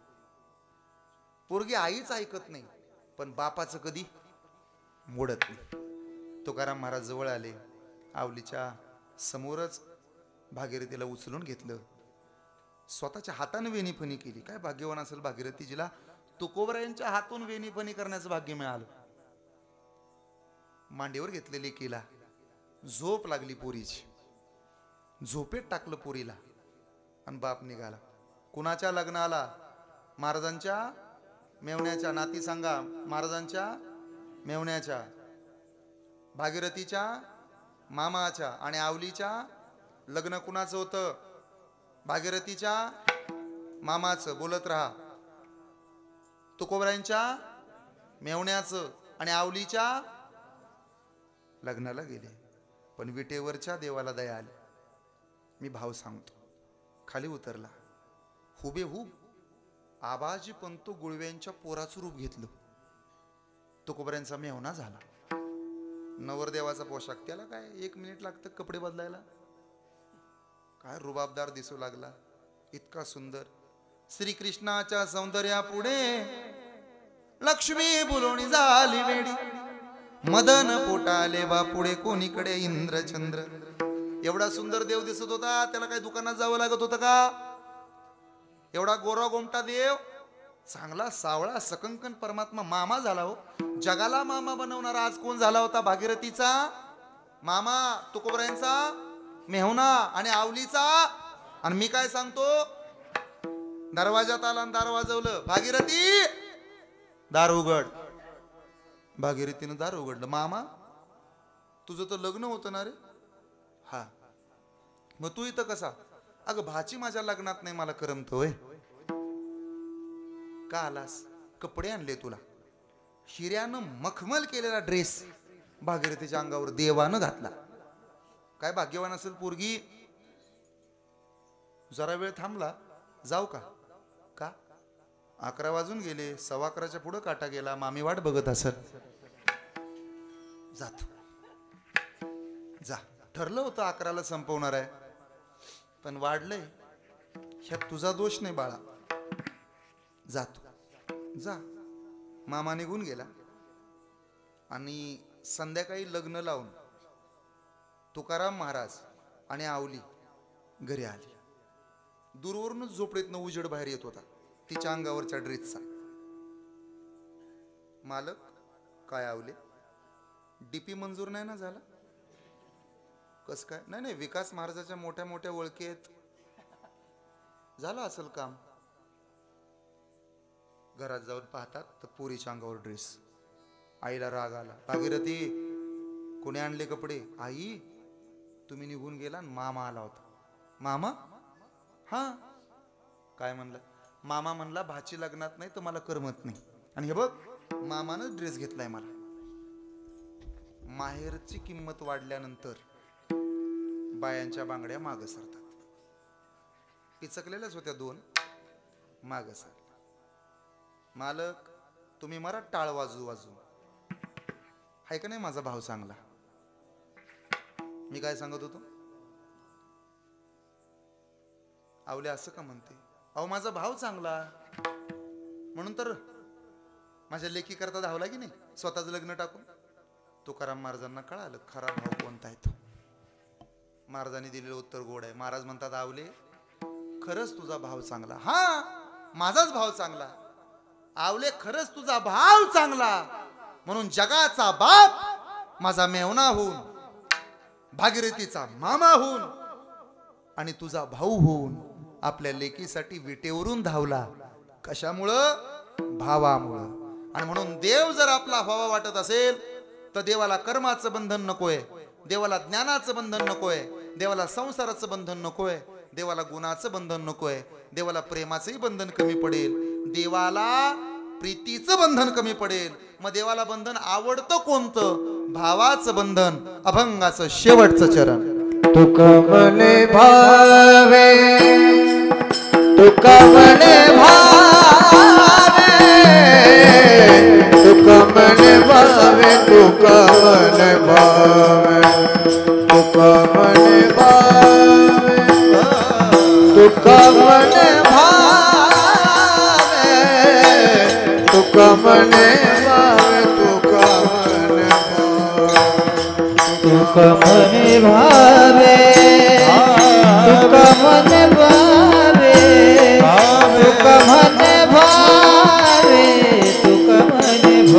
S1: पोरगी आईच ऐकत नाही, पण बापाचं कधी मोडत नाही. तुकाराम महाराज जवळ आले, आवलीच्या समोरच भागीरथीला उचलून घेतलं, स्वतःच्या हाताने वेणीफणी केली. काय भाग्यवान असेल भागीरथी, जिला तुकोबरायांच्या हातून वेणीफणी करण्याचं भाग्य मिळालं. मांडीवर घेतलेली केला, झोप लागली पोरीची, झोपेत टाकलं पोरीला आणि बाप निघाला. कुणाच्या लग्नाला? महाराजांच्या मेवण्याच्या. नाती सांगा, महाराजांच्या मेवण्याच्या, भागीरथीच्या मामाच्या. आणि आवलीच्या लग्न कुणाचं होतं? भागीरथीच्या मामाचं. बोलत राहा. तुकोबरायांच्या मेवण्याचं आणि आवलीच्या लग्नाला गेले. पण विटेवरच्या देवाला दया आली. मी भाव सांगतो. खाली उतरला, हुबेहूब आबाजी पंतू गुळव्यांच्या पोराचं रूप घेतलं. तुकोबऱ्यांचा मेवणा झाला. नवरदेवाचा पोशाख, त्याला काय 1 मिनिट लागतं कपडे बदलायला. काय रुबाबदार दिसू लागला, इतका सुंदर. श्रीकृष्णाच्या सौंदर्यापुढे लक्ष्मी बोलवणी झाली वेडी. मदन पोटाले बा पुढे कोणीकडे इंद्रचंद्र. एवढा सुंदर देव दिसत होता, त्याला काही दुकानात जावं लागत होतं का? एवढा गोरा गोमटा देव, चांगला सावळा सकंकन परमात्मा मामा झाला हो. जगाला मामा बनवणारा आज कोण झाला होता? भागीरथीचा मामा, तुकोबरायांचा मेहुणा आणि आवलीचा. आणि मी काय सांगतो, दरवाजात आला आणि दार वाजवलं, भागीरथी दार उघड. भागीरथीनं दार उघडलं. मामा तुझं तर लग्न होतं ना रे? हा. मग तू इथं कसा? अगं भाची माझ्या लग्नात नाही, मला करमतोय. का आलास? कपडे आणले तुला. हिऱ्यानं मखमल केलेला ड्रेस भागीरथीच्या अंगावर देवानं घातला. काय भाग्यवान असेल पोरगी. जरा वेळ थांबला, जाऊ का? का? 11 वाजून गेले, 11:15च्या पुढे काटा गेला. मामी वाट बघत असेल. जातो. जा. ठरलं होतं 11ला संपवणार आहे, पण वाढलंय. ह्यात तुझा दोष नाही बाळा. जातो. जा. मामा निघून गेला. आणि संध्याकाळी लग्न लावून तुकाराम महाराज आणि आवली घरी आली. दूरवरूनच झोपडीतनं उजेड बाहेर येत होता तिच्या अंगावरच्या ड्रेसचा. मालक, काय आवले, डीपी मंजूर नाही ना झाला? कस काय? नाही, विकास महाराजाच्या मोठ्या मोठ्या ओळखी आहेत, झालं असेल काम. घरात जाऊन पाहतात तर पोरीच्या अंगावर ड्रेस. आईला राग आला. भागीरथी, कोणी आणले कपडे? आई, तुम्ही निघून गेला आणि मामा आला होता. मामा? हा. काय म्हणला? मामा म्हणला भाची लग्नात नाही तर मला करमत नाही. आणि हे बघ, मामानं ड्रेस घेतलाय मला. माहेरची किंमत वाढल्यानंतर बायांच्या बांगड्या माग सरतात. पिचकलेल्याच होत्या 2, माग सर. मालक, तुम्ही मरा टाळ वाजू वाजू. हाय का नाही माझा भाव चांगला? मी काय सांगत होतो? आवले असं का म्हणते? अहो माझा भाव चांगला म्हणून तर माझ्या लेकी करता धावला की नाही, स्वतःच लग्न टाकून. तुकाराम महाराजांना कळालं खरा भाव कोणता आहे तो. महाराजांनी दिलेलं उत्तर गोड आहे. महाराज म्हणतात, आवले खरंच तुझा भाव चांगला. हा, माझाच भाव चांगला. आवले खरंच तुझा भाव चांगला, म्हणून जगाचा बाप माझा मेवणा होऊन, भागीरथीचा मामा होऊन आणि तुझा भाऊ होऊन आपल्या लेकीसाठी विटेवरून धावला. कशामुळं? भावामुळं. आणि म्हणून देव जर आपला व्हावा वाटत असेल तर देवाला कर्माचं बंधन नकोय, देवाला ज्ञानाचं बंधन नकोय, देवाला संसाराचं बंधन नकोय, देवाला गुणाचं बंधन नकोय, देवाला प्रेमाचंही बंधन कमी पडेल, देवाला प्रीतीचं बंधन कमी पडेल. मग देवाला बंधन आवडतं कोणतं? भावाचं बंधन, अभंगाचं शेवटचं चरण.
S2: तुका मने भावे, तुका मने भावे, तुका मने भावे, तुका मने भावे, तुका मने भावे, तुका मने भावे, तुका मने भावे, तुका मने भावे, तुका मने भावे, तुका मने भावे, तुका मने भावे,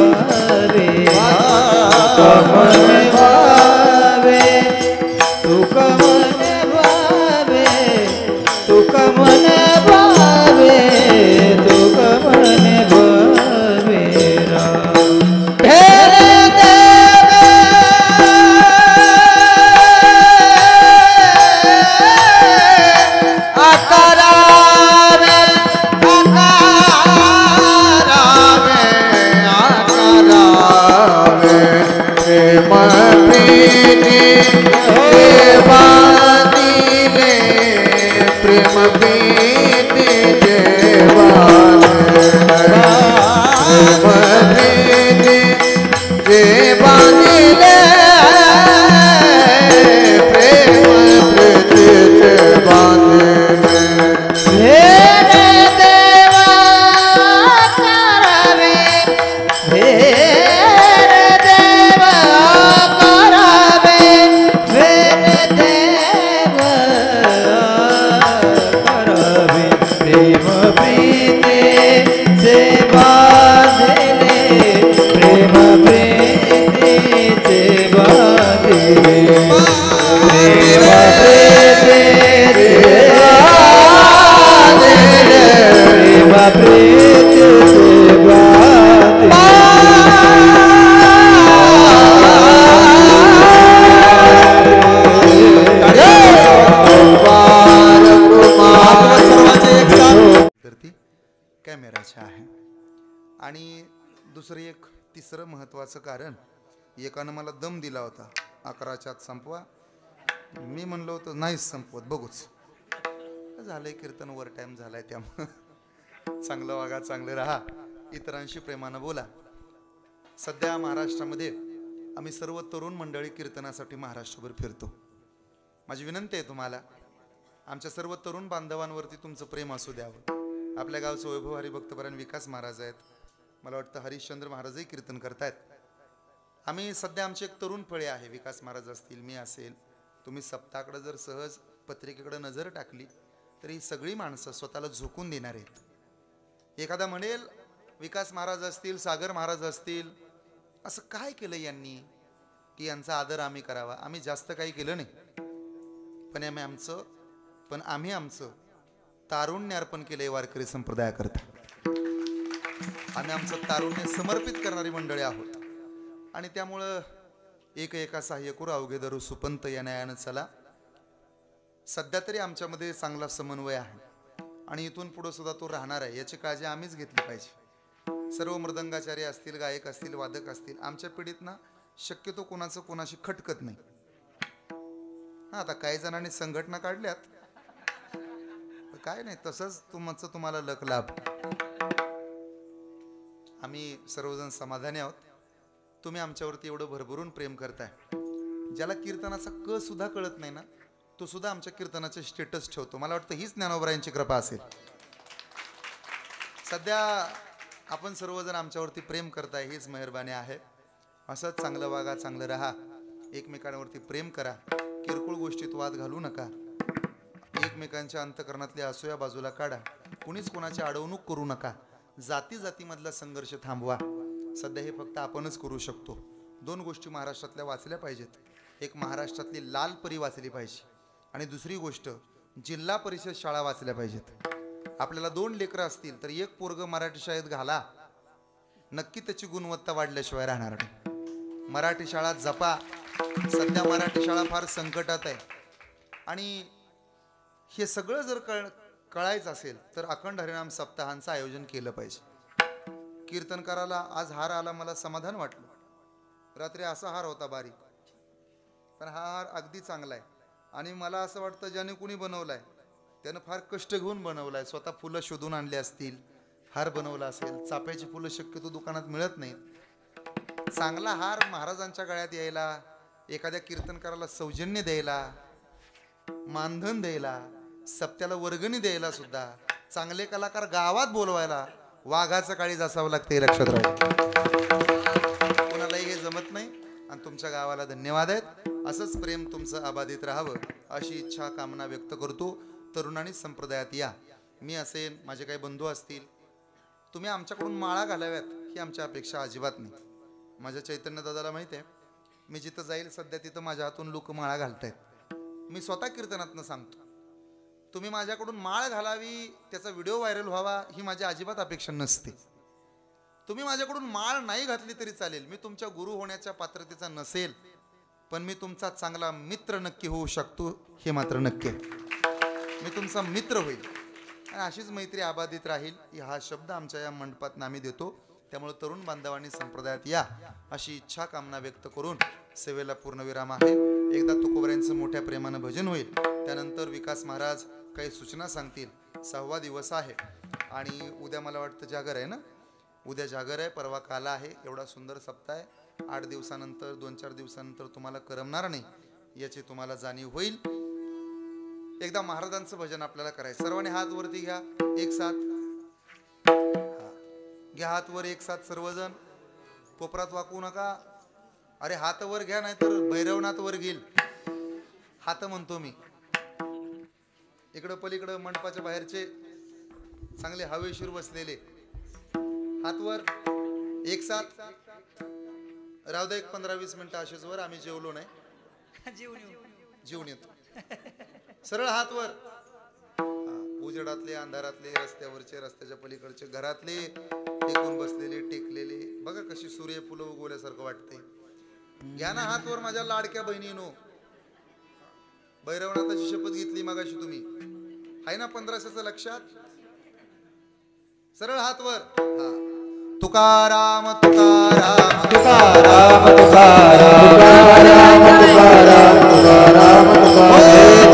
S2: तुका मने भावे, तुका मने भावे, तुका मने भावे, तुका मने भावे राम. भेरे देवे आकारावे, आकारावे, आकारावे, प्रेम प्रीति देवानीले, प्रेम प्रीति देवानीले, प्रेम प्रीति देवानीले, प्रेम प्रीति देवानीले. भेरे देवा करावे, भेरे देवा करावे, भेरे देवा करावे, प्रेम प्रीति से बांधले, प्रेम प्रीति से बांधले, प्रेम प्रीति से बांधले, प्रेम प्रीति से
S1: तर ती कॅमेराची आहे. आणि दुसरं एक तिसरं महत्वाचं कारण, एकानं मला दम दिला होता 11च्या आत संपवा. मी म्हणलो होतो नाहीच संपवत, बघूच. झालंय कीर्तन ओव्हर टाइम झालाय, त्यामुळं चांगलं वागा, चांगलं राहा, इतरांशी प्रेमानं बोला. सध्या महाराष्ट्रामध्ये आम्ही सर्व तरुण मंडळी कीर्तनासाठी महाराष्ट्रभर फिरतो. माझी विनंती आहे तुम्हाला, आमच्या सर्व तरुण बांधवांवरती तुमचं प्रेम असू द्यावं. आपल्या गावचं वैभव हरिभक्तपरायण विकास महाराज आहेत, मला वाटतं हरिश्चंद्र महाराजही कीर्तन करतायत. आम्ही सध्या आमची एक तरुण फळे आहे, विकास महाराज असतील, मी असेल. तुम्ही सप्ताहाकडे जर सहज पत्रिकेकडे नजर टाकली तर ही सगळी माणसं स्वतःला झोकून देणार आहेत. एखादा म्हणेल विकास महाराज असतील, सागर महाराज असतील, असं काय केलं यांनी की यांचा आदर आम्ही करावा? आम्ही जास्त काही केलं नाही, पण आम्ही आमचं तारुण्य अर्पण केलंय वारकरी संप्रदायाकरता. आम्ही आमचं तारुण्य समर्पित करणारी मंडळी आहोत. आणि त्यामुळं एका सहाय्य करू, अवघे धरू सुपंत या न्यायानं चला. सध्या तरी आमच्यामध्ये चांगला समन्वय आहे आणि इथून पुढे सुद्धा तो राहणार आहे, याची काळजी आम्हीच घेतली पाहिजे. सर्व मृदंगाचार्य असतील, गायक असतील, वादक असतील, आमच्या पिढीतनं शक्यतो कोणाचं कोणाशी खटकत नाही. हां, आता काही जणांनी संघटना काढल्यात, काय नाही, तसंच तुम्हाला लक लाभ. आम्ही सर्वजण समाधानी आहोत. तुम्ही आमच्यावरती एवढं भरभरून प्रेम करताय. ज्याला कीर्तनाचा क सुद्धा कळत नाही ना, तो सुद्धा आमच्या कीर्तनाचे स्टेटस ठेवतो. मला वाटतं हीच ज्ञानोबरायांची कृपा असेल. सध्या आपण सर्वजण आमच्यावरती प्रेम करताय, हीच मेहरबानी आहे. असंच चांगलं वागा, चांगलं राहा, एकमेकांवरती प्रेम करा, किरकोळ गोष्टीत वाद घालू नका, एकमेकांच्या अंतकरणातल्या असूया बाजूला काढा, कुणीच कोणाची अडवणूक करू नका, जाती जातीमधला संघर्ष थांबवा. सध्या हे फक्त आपणच करू शकतो. दोन गोष्टी महाराष्ट्रातल्या वाचल्या पाहिजेत. एक, महाराष्ट्रातली लाल परी वाचली पाहिजे, आणि दुसरी गोष्ट, जिल्हा परिषद शाळा वाचल्या पाहिजेत. आपल्याला 2 लेकरं असतील तर एक पोरग मराठी शाळेत घाला, नक्की त्याची गुणवत्ता वाढल्याशिवाय राहणार नाही. मराठी शाळा जपा. सध्या मराठी शाळा फार संकटात आहे आणि हे सगळं जर कळायचं असेल तर अखंड हरिनाम सप्ताहांचं आयोजन केलं पाहिजे. कीर्तनकाराला आज हार आला, मला समाधान वाटलं. रात्री असा हार होता बारीक, पण हा हार अगदी चांगला आहे आणि मला असं वाटतं ज्याने कुणी बनवलाय त्यानं फार कष्ट घेऊन बनवलाय. स्वतः फुलं शोधून आणली असतील, हार बनवला असेल. चाफ्याची फुलं शक्यतो दुकानात मिळत नाहीत. चांगला हार महाराजांच्या गळ्यात यायला, एखाद्या कीर्तनकाराला सौजन्य द्यायला, मानधन द्यायला, सप्त्याला वर्गणी द्यायला सुद्धा, चांगले कलाकार गावात बोलवायला वाघाचं काळीज असावं लागतं, हे लक्षात राहू. कोणालाही हे जमत नाही आणि तुमच्या गावाला धन्यवाद आहेत. असंच प्रेम तुमचं अबाधित राहावं अशी इच्छा कामना व्यक्त करतो. तरुणांनी संप्रदायात या. मी असेल, माझे काही बंधू असतील, तुम्ही आमच्याकडून माळा घालाव्यात ही आमच्या अपेक्षा अजिबात नाही. माझ्या चैतन्य दादाला माहिती आहे, मी जिथं जाईल सध्या तिथं माझ्या हातून लोक माळा घालतायत. मी स्वतः कीर्तनातनं सांगतो, तुम्ही माझ्याकडून माळ घालावी, त्याचा व्हिडिओ व्हायरल व्हावा ही माझी अजिबात अपेक्षा नसते. तुम्ही माझ्याकडून माळ नाही घातली तरी चालेल, मी तुमच्या गुरु होण्याच्या पात्रतेचा नसेल, पण मी तुमचा चांगला मित्र नक्की होऊ शकतो हे मात्र नक्की आहे. मी तुमचा मित्र होईल आणि अशीच मैत्री अबाधित राहील हा शब्द आमच्या या मंडपात आम्ही देतो. त्यामुळे तरुण बांधवांनी संप्रदायात या अशी इच्छा कामना व्यक्त करून सेवेला पूर्णविराम आहे. एकदा तुकोबऱ्यांचं मोठ्या प्रेमानं भजन होईल, त्यानंतर विकास महाराज काही सूचना सांगतील. 6वा दिवस आहे आणि उद्या मला वाटतं जागर आहे ना, उद्या जागर आहे, परवा काला आहे. एवढा सुंदर सप्ताह आहे. 8 दिवसानंतर 2-4 दिवसानंतर तुम्हाला करमणार नाही याची तुम्हाला जाणीव होईल. एकदा महाराजांचं भजन आपल्याला करायचं. सर्वांनी हात वरती घ्या, एक साथ घ्या, हात वर एक साथ सर्वजण. कोपरात वाकू नका. अरे हात वर घ्या, नाही तर भैरवनाथ वर घेईल. हात म्हणतो मी. इकडं पलीकडं मंडपाच्या बाहेरचे चांगले हवेशीर बसलेले हात वर एक साथ राहू दे. 15-20 मिनिटं असेच वर. आम्ही जेवलो नाही, जेवून येतो. सरळ हात वर. उजेडातले, अंधारातले, रस्त्यावरचे, रस्त्याच्या पलीकडचे, घरातले, टेकून बसलेले, टेकलेले, बघा कशी सूर्य फुलं उगवल्यासारखं वाटते. घ्या ना हात वर माझ्या लाडक्या बहिणीनो. भैरवनाथाची शपथ घेतली मगाशी तुम्ही, आहे ना 1500चं लक्षात. सरळ हात वर. तुकाराम तुकाराम तुकाराम तुकाराम तुकाराम तुकाराम तुकाराम तुकाराम